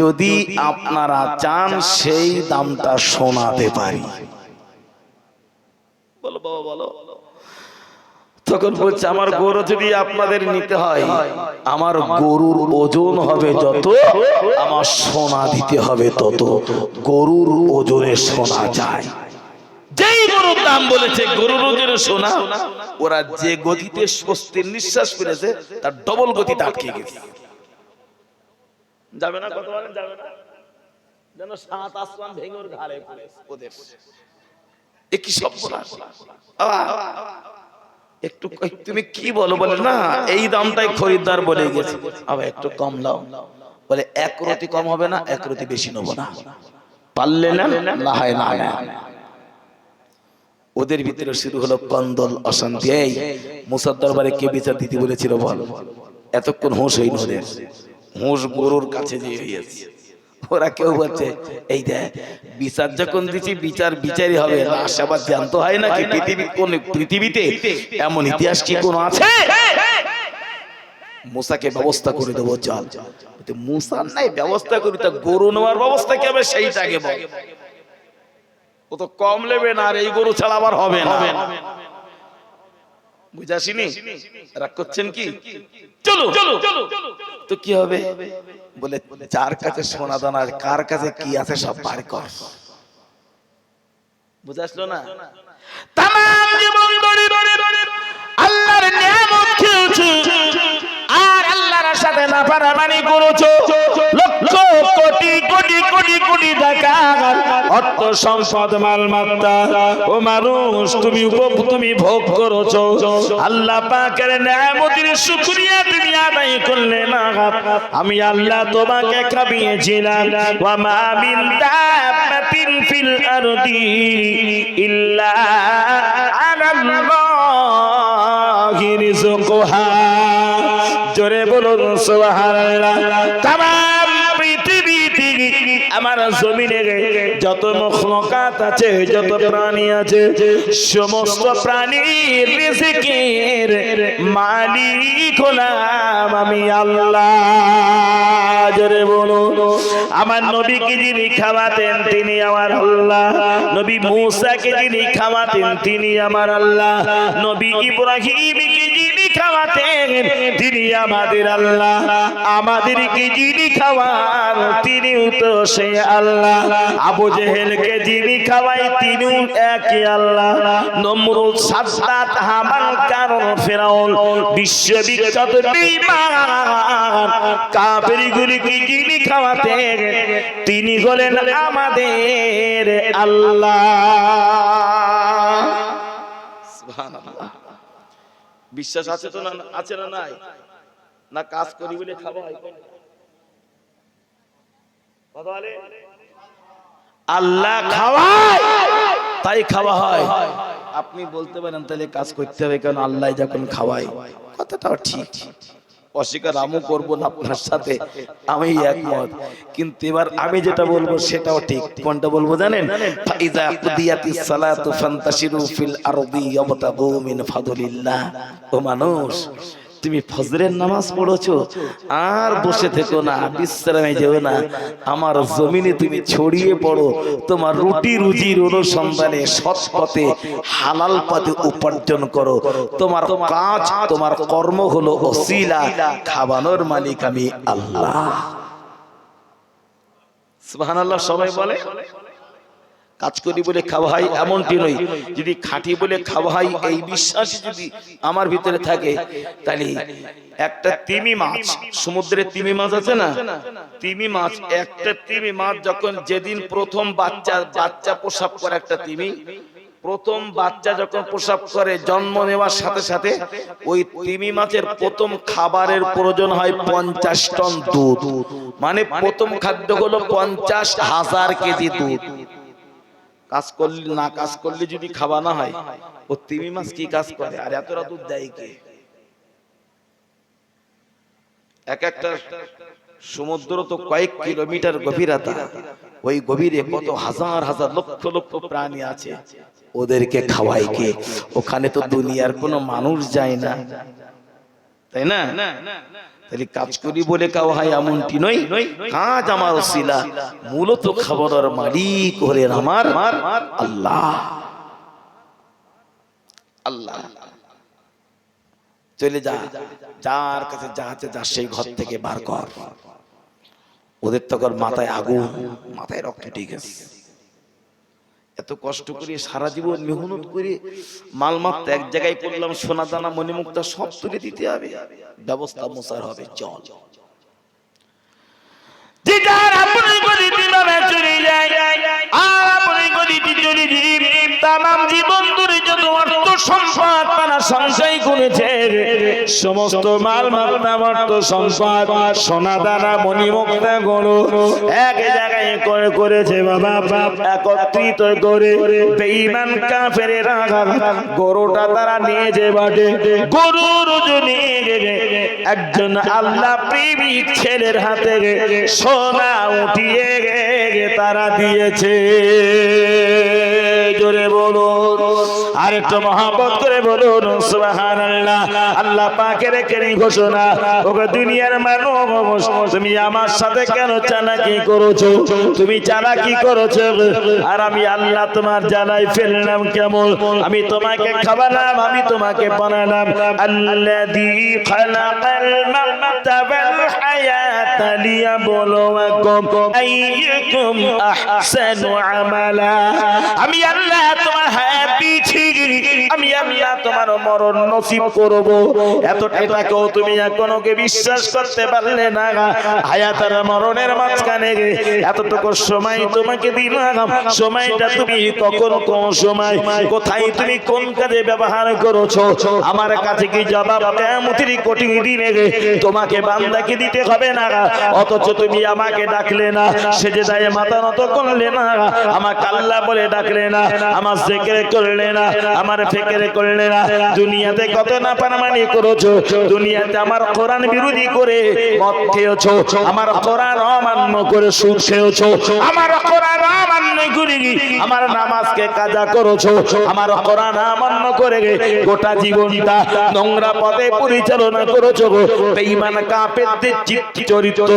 যদি আপনারা চান সেই দামটা শোনাতে পারি। বলো বাবা বলো। তখন বলছে আমার গরু যদি আপনাদের নিতে হয়, আমার গরুর ওজন হবে যত, আমার সোনা দিতে হবে তত। গরুর ওজনে সোনা যায়। যেই গরুর দাম বলেছে গরুর ওজনে সোনা, ওরা যে গতিতে স্বস্তির নিঃশ্বাস ফেলেছে তার ডবল গতিতে আটকে গেছে। যাবে না? কত বলেন যাবে না? যেন 7 আসমান ভেঙে ওর ঘাড়ে পড়ে ওদের। এ কি সব একটু তুমি কি বলো? বলে না এই দামটাই খরিদ্দার বলে গেছে। আবার একটু কম দাও। বলে 1 রতি কম হবে না, 1 রতি বেশি নেব না। পারলে না, না হয় না। ওদের ভিতরে শুরু হলো কন্দল, অশান্তি। এই মুসার দরবারে কে বিচার দিতে বলেছিল বল? এতক্ষণ হুঁশ হইনি ওদের। হুঁশ গরুর কাছে যে হয়েছে। ওরা কেউ বলছে এই দেখ বিচার যখন দিচ্ছি বিচার বিচারই হবে, আশাবাদ জানতে হয় নাকি? পৃথিবীতে এমন ইতিহাস কি কোনো আছে? মুসাকে ব্যবস্থা করে দেবো, চল। মুসার নাই ব্যবস্থা করি, তা গরু নেওয়ার ব্যবস্থা কি হবে সেইটাকে বল। ও তো কম নেবে না, আর এই গরু ছাড়া আবার হবে না। বুঝাসিনি? রাগ করছেন কি? চলো তো কি হবে? বলে যার কাছে সোনা দানা, কার কাছে কি আছে সব বার কর। বুঝাসলো না? তামাম জীবন ধরে আল্লাহর নিয়ামত খেয়েছো আর আল্লাহর সাথে নাফরমানি করেছো। লক্ষ কোটি কোটি কোটি কোটি টাকা অর্থ সম্পদ মালমাত্তা ও মানুষ তুমি ভোগ করেছো। আল্লাহ পাকের নিয়ামতের শুকরিয়া তুমি আদায় করলে না। আমি আল্লাহ তোমাকে খাইয়েছিলাম। ওয়া মা মিন দাব্বাতিন ফিল আরদি ইল্লা আলাল্লাহি রিজকুহা। জোরে বলুন সুবহানাল্লাহ। তামাম পৃথিবীতে আমার জমিনে যত মখলুকাত আছে, যত প্রাণী আছে, সমস্ত প্রাণীর রিজিকের মালিক হলাম আমি আল্লাহ। জোরে বলুন। আমার নবীকে যিনি খাওয়াতেন তিনি আমার আল্লাহ। নবী মূসাকে যিনি খাওয়াতেন তিনি আমার আল্লাহ। নবী ইব্রাহিমকে যিনি খাওয়াতেন তিনি আমাদের আল্লাহ। আমাদেরকে যিনি খাওয়ান তিনিও তো সে আল্লাহ। আবু জেহেলকে যিনি খাওয়াই তিনিও একই আল্লাহ। নমরুদ, সাদ্দাত, হামান, কারুন, ফিরাউন বিশ্ববিখ্যাত বেঈমান কাফেরগুলোকে যিনি খাওয়াতেন তিনি হলেন আমাদের আল্লাহ। সুবহানাল্লাহ। বিশ্বাস আছে তো? না আছে না নাই? না কাজ করি বলে খাওয়া হয়? আল্লাহ খাওয়ায় তাই খাওয়া হয়। আপনি বলতে পারেন তাহলে কাজ করতে হবে কেন? আল্লাহ যখন খাওয়ায়, কথাটাও ঠিক। অস্বীকার আমি করবো না আপনার সাথে, আমি একমত। কিন্তু এবার আমি যেটা বলবো সেটাও ঠিক। কোনটা বলবো জানেন? ফাইজা কুদিয়াতিস সালাতু ফান্তাশিরু ফিল আরদি ওয়াবতাগু মিন ফাদলিল্লাহ। ও মানুষ, তুমি ফজরের নামাজ পড়েছো, আর বসে থেকো না, বিশ্রামে যেও না, আমার জমিনে তুমি ছড়িয়ে পড়ো, তোমার রুটি রুজির অনুসন্ধানে সৎ পথে হালাল পথে উপার্জন করো। তোমার কাজ, তোমার কর্ম হলো ওসিলা, খাওয়ানোর মালিক আমি আল্লাহ। সুবহানাল্লাহ সবাই বলে। কাজ করি বলে খাওয়াই এমনটি নয়, যদি খাঁটি বলে খাওয়াই এই বিশ্বাস যদি আমার ভিতরে থাকে, তাহলে একটা তিমি মাছ, সমুদ্রে তিমি মাছ আছে না, তিমি মাছ, একটা তিমি মাছ যখন যেদিন প্রথম বাচ্চা প্রসব করে, একটা তিমি প্রথম বাচ্চা যখন প্রসব করে, জন্ম নেওয়ার সাথে সাথে ওই তিমি মাছের প্রথম খাবারের প্রয়োজন হয় 50 টন দুধ। মানে প্রথম খাদ্য হলো 50,000 কেজি দুধ। কাজ করলে না, কাজ করলে যদি খাওয়া না হয়, ও তিমি মাছ কি কাজ করে? আর এতটা দুধ দেয় কে? একটা সমুদ্র তো কয়েক কিলোমিটার গভীরতা, ওই গভীরে কত হাজার হাজার লক্ষ লক্ষ প্রাণী আছে, ওদেরকে খাওয়াই কে? ওখানে তো দুনিয়ার কোনো মানুষ যায় না, তাই না? তাহলে কাজ করি বলে খাওয়াই এমনটি নয়, কাজ আমার ওসিলা, মূলত খাবারের মালিক হলেন আমার আল্লাহ। আল্লাহ চলে যা, যার কাছে যা আছে যা সেই ঘর থেকে বার কর। ওদের তো মাথায় আগুন, মাথায় রক্ত, ঠিক আছে, এত কষ্ট করে সারা জীবন মেহনত করে মালমাত্র এক জায়গায় করলাম, সোনা দানা মণিমুক্তা সব তুলে দিতে হবে, ব্যবস্থা মোসার হবে। চল যেটার আপনি গদিতে নামে চলে যায়, আর আপনি গদিতে চলে দিবি, তামাম জীবন ধরে যত অর্থ সম্পদ তারা সঞ্চয় করেছে, সমস্ত মালমাত্তা অর্থ সম্পদ সোনা দানা মণিমুক্তা গুলো এক জায়গায় করে করেছে বাবা, একত্রিত করে বেঈমান কাফেরেরা গরুটা তারা নিয়ে যে বাটে, গরুর ওজনে একজন আল্লাহ প্রেমিক ছেলের হাতে সোনা উঠিয়ে তারা দিয়েছে। জোরে বলুন, আর একটু মহব্বত করে বলুন সুবহানাল্লাহ। আল্লাহ পাকের কেরি ঘোষণা, ওগো দুনিয়ার মানুষ, তুমি আমার সাথে কেন চালাকি করেছো? তুমি চালাকি করেছো, আর আমি আল্লাহ তোমার জানাই ফেললাম কেমন? আমি তোমাকে খাওয়ালাম, আমি তোমাকে বানালাম। আল্লাযী খালাকাল মাউতা ওয়াল হায়াতা লিয়াবলুয়াকুম আইয়ুকুম আহসানু আমালা। আমি আল্লাহ তোমার হায়াত দিয়েছি, আমি আল্লাহ তোমার মরণ নসিব করব। এতটাকেও তুমি এখনো বিশ্বাস করতে পারলে না। হায়াত আর মরণের মাঝখানে এতটুকু সময় তোমাকে দিলাম, সময়টা তুমি কখন কোন সময় কোথায় তুমি কোন কাজে ব্যবহার করেছো আমার কাছে কি জবাব কিয়ামতের কঠিন দিনে তোমাকে বান্দাকে দিতে হবে না। অথচ তুমি আমাকে ডাকলে না, সেজদায় মাথা নত করলে না, আমাকে আল্লাহ বলে ডাকলে না, আমার জিকির করলে না, আমার ফিকির করলে না। দুনিয়াতে কত না পারমানি করেছো, দুনিয়াতে আমার কোরআন বিরোধী করে মদ খেয়েছো, আমার কোরআন অমান্য করে সুদ খেয়েছো, আমার কোরআন অমান্য করে আমার নামাজকে কাজা করেছো, আমার কোরআন অমান্য করে গোটা জীবনটা নোংরা পথে পরিচালনা করেছো। বেঈমান কাফেরদের চরিত্র,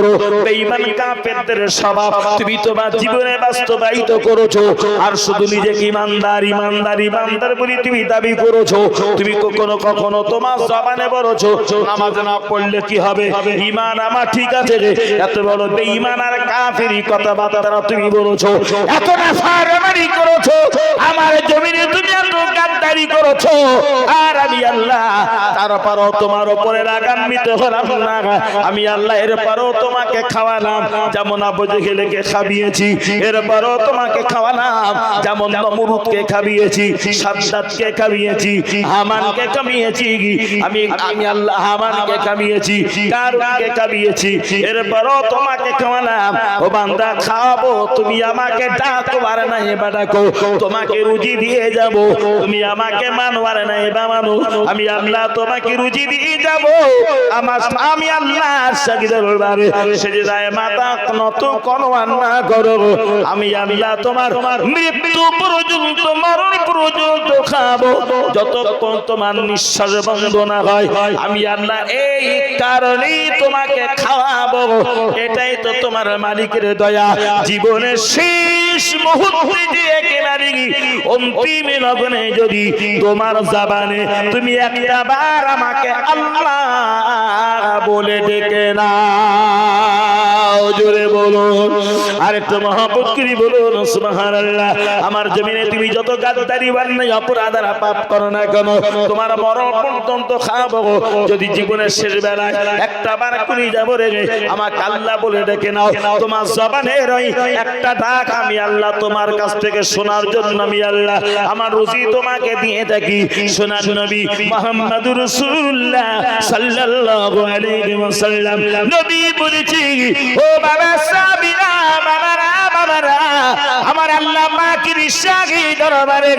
বেঈমান কাফেরদের স্বভাব তুমি তোমার জীবনে বাস্তবায়িত করেছো। আর শুধু নিজেকে ইমানদার ইমানদার ইমানদার বলে তুমি দাবি করেছো। তুমি কখনো কখনো তোমার জবানে বলেছো নামাজ না পড়লে কি হবে, ঈমান আমার ঠিক আছে, এত বড় বেঈমান আর কাফেরি কথাবার্তা তুমি বলেছো। এত নাফরমানি করেছো, আমার জমিনে তুমি এত গাদ্দারি করেছো, আর আমি আল্লাহ তারপরও তোমার উপরে রাগান্বিত হলাম না। আমি আল্লাহ এরপরও তোমাকে খাওয়ালাম, যেমন আবু জেহেলকে খাবিয়েছি, এরপরও তোমাকে খাওয়ালাম, যেমন নমরুদকে খাবিয়েছি, সাদ্দাতকে খাবিয়েছি, হামানকে খাবিয়েছি। আমি আল্লাহ হামানকে খাবিয়েছি, কারুনকে খাবিয়েছি, এরপরও তোমাকে খাওয়ালাম। ও বান্দা খাওয়াবো, তুমি আমাকে ডাকো আর নাই ডাকো, তোমাকে রুজি দিয়ে যাব। তুমি আমাকে মানো আর নাই বা মানো, আমি আল্লাহ তোমাকে রুজি দিয়ে যাব। আমি আল্লাহর সাথে দরবারে সেজদায় মাথা নত করো আর না করো, আমি আল্লাহ তোমার মৃত্যু পর্যন্ত, মরণ পর্যন্ত খাবো, যতক্ষণ তোমার নিঃশ্বাস বন্ধ না হয়। আমি আল্লাহ এই কারণেই তোমাকে খাওয়াবো। এটাই তো তোমার মালিকের দয়া। জীবনের শেষ মুহূর্তে যে একেবারে অন্তিম লগ্নে যদি তোমার জবানে তুমি একটা বার আমাকে আল্লাহ বলে ডেকে নাও, জোরে বলুন, আরেকটু মহব্বত করে বলুন সুবহানাল্লাহ। আমার জমিনে তুমি যত গাদ্দারি অন্যায় অপরাধ আর পাপ করো না কেন, তোমার মরণ পর্যন্ত খাবো। যদি জীবনের শেষ বেলায় একটা বার করে যাবো রে, আমাকে আল্লাহ বলে ডেকে নাও। তোমার জবানের ওই একটা ডাক আমি আল্লাহ তোমার কাছ থেকে শোনার জন্য আমি আল্লাহ আমার রুজি তোমাকে দিয়ে থাকি। সোনার নবী মুহাম্মদুর রাসূলুল্লাহ সাল্লাল্লাহু আলাইহি ওয়াসাল্লাম নবী বলেছি, ও বাবা সাবিরা, বাবারা, বাবারা, আমার আল্লাহ পাকের শাহী দরবারে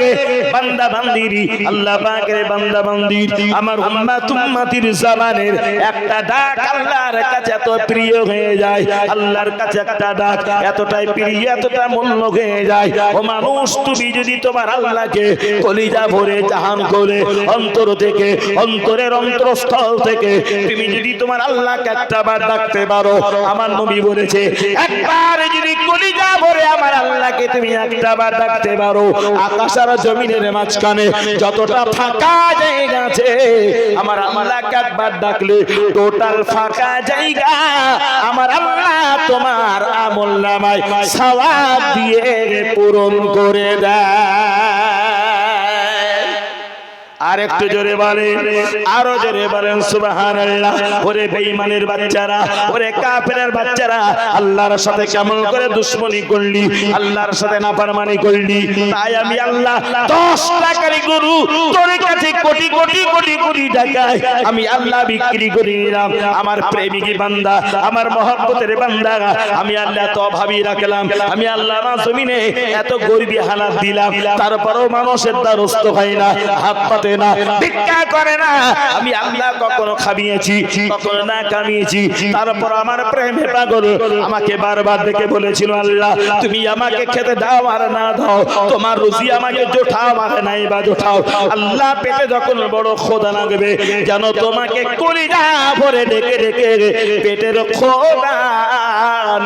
বান্দা বান্দিরি, আল্লাহ পাকের বান্দা বান্দির আমার উম্মত উম্মতির জবানের একটা ডাক আল্লাহর কাছে এত প্রিয় হয়ে যায়। আল্লাহর কাছে একটা ডাক এতটাই প্রিয়, এতটা মূল্য হয়ে যায়। ও মানুষ, তুমি যদি তোমার আল্লাহকে কলিজা ভরে জাহান করে অন্তর থেকে, অন্তরের অন্তরস্থল থেকে তুমি যদি তোমার আল্লাহকে একটা বার ডাকতে পারো, আমার নবী বলেছে একবার যদি কলিজা ভরে আমার আল্লাহকে তুমি একটা বার ডাকতে পারো, আকাশ আর জমিনের মাঝখানে যতটা ফাঁকা জায়গা আছে আমার আল্লাহকে একবার ডাকলে টোটাল ফাঁকা জায়গা আমার আল্লাহ তোমার আমলনামায় সওয়াব দিয়ে পূরণ করে দেয়। আর একটু জোরে বলেন, আরো জোরে বলেন সুবহানাল্লাহ। ওরে বেঈমানের বাচ্চারা, ওরে কাফেরের বাচ্চারা, আল্লাহর সাথে কেমন করে দুশমনি করলি, আল্লাহর সাথে নাফরমানি করলি, তাই আমি আল্লাহ 10 টাকার গরু তোর কাছে কোটি কোটি কোটি কোটি টাকায় আমি আল্লাহ বিক্রি করে নিলাম। আমার প্রেমিক বান্দা, আমার মহব্বতের বান্দা, আমি আল্লাহ তো অভাবী রাখলাম, আমি আল্লাহ না জমিনে এত গরিবী হালাত দিলাম, তারপরও মানুষের দ্বারস্থ হয় না, হাত পাতে না, ভিক্ষা করে না। আমি আল্লাহ কখনো খামিয়েছি, কখনো না কামিয়েছি, তারপর আমার প্রেমে পাগল আমাকে বারবার ডেকে বলেছিল, আল্লাহ তুমি আমাকে খেতে দাও আর না দাও, তোমার রুজি আমাকে জোঠাও আর নাই বা জোঠাও। আল্লাহ পেটে যখন বড় খোদা লাগবে, যেন তোমাকে কলিজা ভরে ডেকে ডেকে পেটের খোদা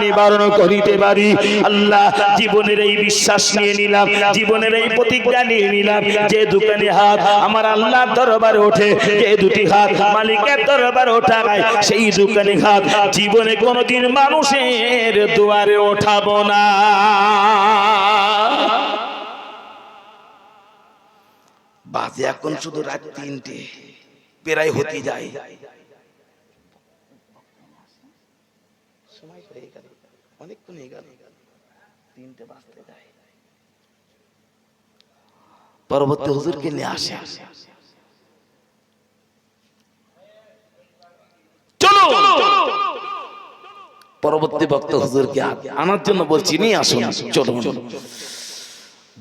নিবারণ করিতে পারি। আল্লাহ জীবনের এই বিশ্বাস নিয়ে নিলাম, জীবনের এই প্রতিজ্ঞা নিয়ে নিলাম, যে দোকানে হাত আমার আল্লাহর দরবারে ওঠে, যে দুটি হাত মালিকের দরবারে ওঠায়, সেই দোকানে হাত জীবনে কোনোদিন মানুষের দুয়ারে ওঠাবো না। বাজে এখন শুধু রাত 3টে প্রায় হতে যায়, সময় হয়ে গেল, অনেকক্ষণ হয়ে গেল, 3টে বাজতে যায়। পরবর্তী হুজুরকে নিয়ে আসে, চলো পরবর্তী বক্তা হুজুরকে আনার জন্য বলছি, নিয়ে আসুন, চলো।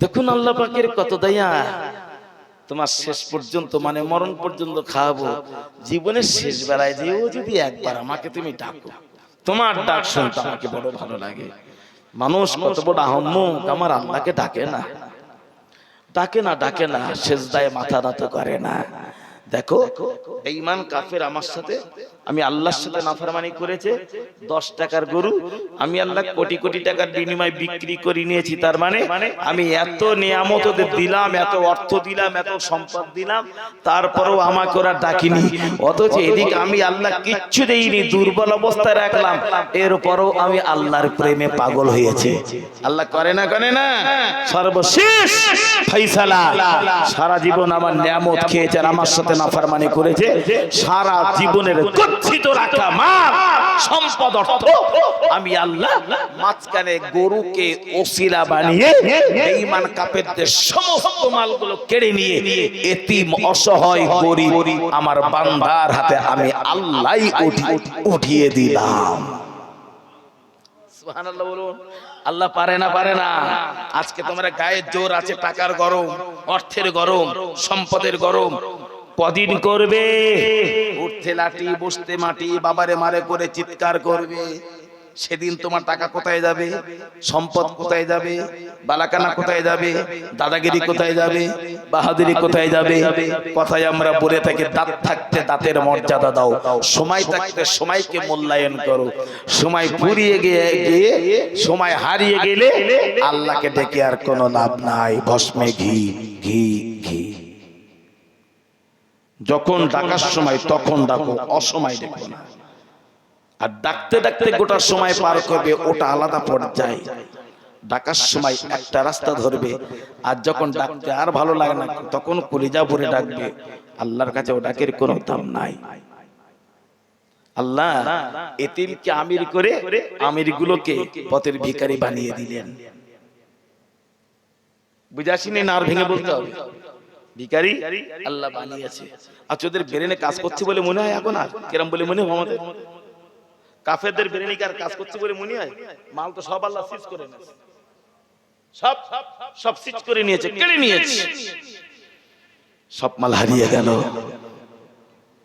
দেখুন আল্লাহ পাকের কত দয়া, তোমার শেষ পর্যন্ত মানে মরণ পর্যন্ত খাওয়াবো। জীবনের শেষ বেলায় যেও যদি একবার আমাকে তুমি ডাকো, তোমার ডাক শুনতে আমাকে বড় ভালো লাগে। মানুষ কত বড় আহম্মক, আমার আল্লাহকে ডাকে না, ডাকে না, ডাকে না, সেজদায় মাথা নত করে না। দেখো বেঈমান কাফের আমার সাথে, আমি আল্লাহর সাথে নাফরমানি করেছে, 10 টাকার গরু আমি আল্লাহ কোটি কোটি টাকার বিনিময়ে বিক্রি করে নিয়েছি। তার মানে আমি এত নিয়ামত ওদের দিলাম, এত অর্থ দিলাম, এত সম্পদ দিলাম, তারপরেও আমাকে ওরা ডাকিনি। অথচ এদিকে আমি আল্লাহ কিচ্ছু দেইনি, দুর্বল অবস্থায় রাখলাম, এরপরও আমি আল্লাহর প্রেমে পাগল হয়েছে। আল্লাহ করে না, করে না, সর্বশেষ ফাইসালা। সারা জীবন আমার নিয়ামত খেয়েছে আর আমার সাথে নাফরমানি করেছে, সারা জীবনের গচ্ছিত রাখা মাল সম্পদ অর্থ আমি আল্লাহ মাঝখানে গরুকে ওসিলা বানিয়ে বেঈমান কাফেরদের সমস্ত মালগুলো কেড়ে নিয়ে এতিম অসহায় গরিব আমার বান্দার হাতে আমি আল্লাহই উঠিয়ে দিলাম। সুবহানাল্লাহ বলুন। আল্লাহ পারে না, পারে না। আজকে তোমরা গায়ের জোর আছে, টাকার গরম, অর্থের গরম, সম্পদের গরম, কদিন করবে? উঠতে লাঠি, বসতে মাটি, বাবারে মারে করে চিৎকার করবে। সেদিন তোমার টাকা কোথায় যাবে, সম্পদ কোথায় যাবে, বালাকানা কোথায় যাবে, দাদাগিরি কোথায় যাবে, বাহাদুরি কোথায় যাবে? কথায় আমরা বলে থাকি, দাঁত থাকতে দাঁতের মর্যাদা দাও, সময় থাকতে সময়কে মূল্যায়ন করো। সময় ফুরিয়ে গিয়ে সময় হারিয়ে গেলে আল্লাহকে ডেকে আর কোনো লাভ নাই। ভস্মে ঘি, ঘি, ঘি। যখন ডাকার সময় তখন ডাকো, অসময় ডেকো না। আর ডাকতে ডাকতে গোটা সময় পার করবে, ওটা আলাদা পর্যায়ে। ডাকার সময় একটা রাস্তা ধরবে, আর যখন ডাকতে আর ভালো লাগে না তখন কলিজা ভরে ডাকবে। আল্লাহর কাছে ও ডাকের কোনো দাম নাই। আল্লাহ এতিমকে আমির করে আমিরগুলোকে পথের ভিখারি বানিয়ে দিলেন। বুঝাসিনি না, আর ভেঙে বলতে হবে। ভিখারি আল্লাহ বানিয়েছে। আচ্ছা, ওদের ব্রেনে কাজ করছে বলে মনে হয় এখন? আর কেরম বলে মনে হয় আমাদের? কাফেরদের ব্রেনে কার কাজ করছে বলে মনে হয়? মাল তো সব আল্লাহ সিজ করে নিয়েছে, সব সব সিজ করে নিয়েছে, কেড়ে নিয়েছে। সব মাল হারিয়ে গেল।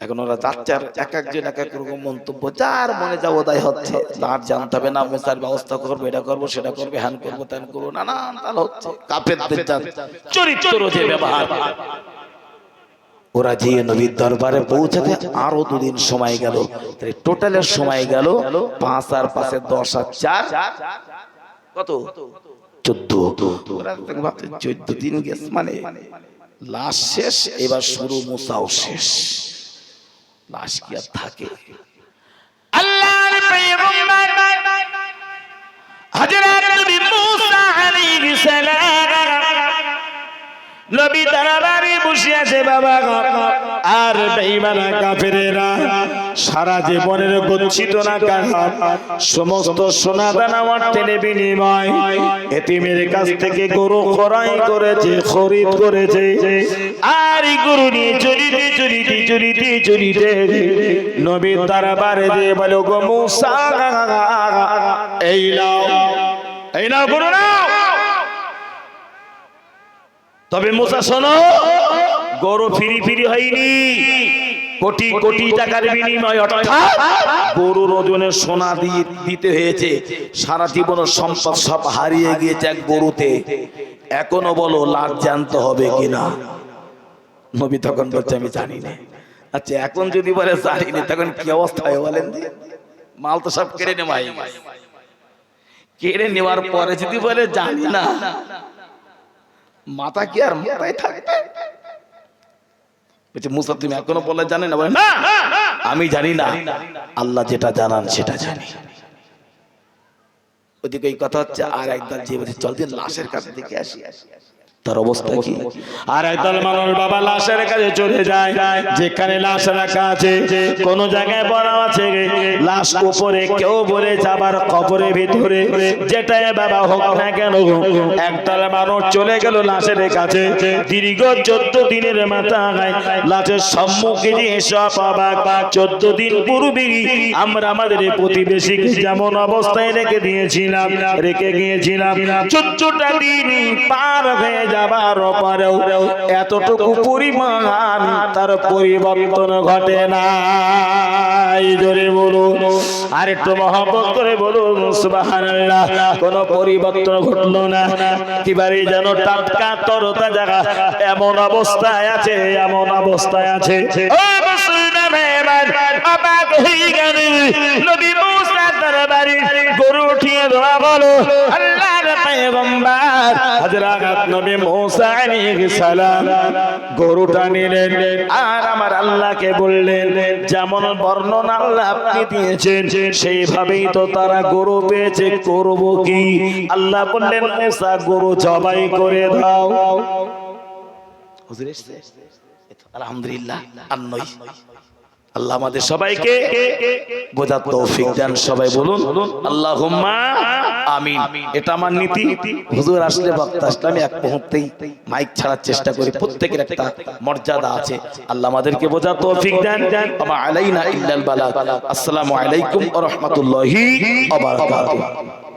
এখন ওরা যাচ্ছে, এক একজন এক এক রকম মন্তব্য, যার মনে যা ওদাই হচ্ছে। তার জানতে হবে না, মোসার ব্যবস্থা করবো, এটা করবো, সেটা করবে, হ্যান করবো, ত্যান করবো, নানান তাল হচ্ছে। কাফেরদের চরিত্র যে ব্যবহার। ওরা যে নবীর দরবারে পৌঁছাতে আরো 2 দিন সময় গেল। টোটালের সময় গেল 5 আর 5 এ 10 আর 4 কত? 14। ওরা ভাবছে 14 দিন গেছে মানে লাশ শেষ, এবার শুরু মুসাও শেষ। লাশ কি আর থাকে? আল্লাহর পয়গম্বর হযরত নবী মুসা আলাইহিস সালাম নবী দরবারে বসে আছে বাবা। আর বেঈমানা কাফেরেরা সারা জীবনের গচ্ছিত না কাজ, সমস্ত সোনা দানা অর্থের বিনিময় এতিমের কাছ থেকে গরু ক্রয় করেছে, খরিদ করেছে। আর এই গরু নিয়ে চলিতে চলিতে চলিতে চলিতে নবীর দরবারে যে বলে, গো মুসা, এই নাও, এই নাও গরু নাও। তবে মুসা শোনো, গরু ফিরি ফিরি হয়নি, কোটি কোটি টাকার বিনিময়, অর্থাৎ গরুর ওজনে সোনা দিতে হয়েছে। সারা জীবনের সম্পদ সব হারিয়ে গিয়েছে এক গরুতে। এখনো বলো লাখ জানতে হবে কিনা? নবী তখন বলছে, আমি জানি না। আচ্ছা, এখন যদি বলে জানি না, তখন কি অবস্থা হয় বলেন? মাল তো সব কেড়ে নেওয়া, কেড়ে নেওয়ার পরে যদি বলে জানি না, মাথা কি আর মাথায় থাকবে? বলছে, মুসা তুমি এখনো বলে জানেন না? বলে না, আমি জানি না, আল্লাহ যেটা জানান সেটা জানি। ওদিকে এই কথা হচ্ছে, আর একদল যে বলছে চল দিন লাশের কাছে দেখে আসি। তার অবস্থা কি? আর একদল মানুষ বাবা লাশের কাছে চলে যায়, যেখানে লাশ রাখা আছে, কোন জায়গায় বলা আছে লাশ উপরে, কেউ বলে যাবার কবরের ভিতরে, যেটাই বাবা হোক না কেন। একদল মানুষ চলে গেল লাশের কাছে। দীর্ঘ 14 দিনের মাথায় লাশের সম্মুখে এসব অবাক। 14 দিন পূর্বে আমরা আমাদের প্রতিবেশীকে যেমন অবস্থায় রেখে দিয়েছিলাম, রেখে গিয়েছিলাম, 14টা দিন পার হয়ে যাবার পরেও এতটুকু পরিমাণ তার পরিবর্তন ঘটে না। জোরে বলুন, আর একটু মহব্বত করে বলুন সুবহানাল্লাহ। কোন পরিবর্তন ঘটলো না, একেবারে যেন টাটকা তরতা জায়গা এমন অবস্থায় আছে, এমন অবস্থায় আছে। ও মুসলমান ভাইরা, অবাক হয়ে গেল। নবী মুসা দরবারে গরু উঠিয়ে দেওয়া হলো। আল্লাহর পয়গম্বর হযরত নবী মুসা আলাইহিস সালাম গরুটা নিলেন, আর আমার আল্লাহকে বললেন, যেমন বর্ণনা আল্লাহ আপনি দিয়েছেন সেইভাবেই তো তারা গরু পেয়েছে, করব কি? আল্লাহ বললেন, মুসা গরু জবাই করে দাও। হুজুর এসেছে, আলহামদুলিল্লাহ। আর নয়, আল্লাহ আমাদের সবাইকে বোঝার তৌফিক দেন। সবাই বলুন আল্লাহুম্মা আমিন। এটা আমার নীতি। হুজুর আসলে, বক্তা আসলে আমি এক মুহূর্তেই মাইক ছাড়ার চেষ্টা করি। প্রত্যেকের একটা মর্যাদা আছে। আল্লাহ আমাদেরকে বোঝার তৌফিক দেন। ওয়া আলাইনা ইল্লাল বালাগ। আসসালামু আলাইকুম ওয়া রাহমাতুল্লাহি ওয়া বারাকাতুহু।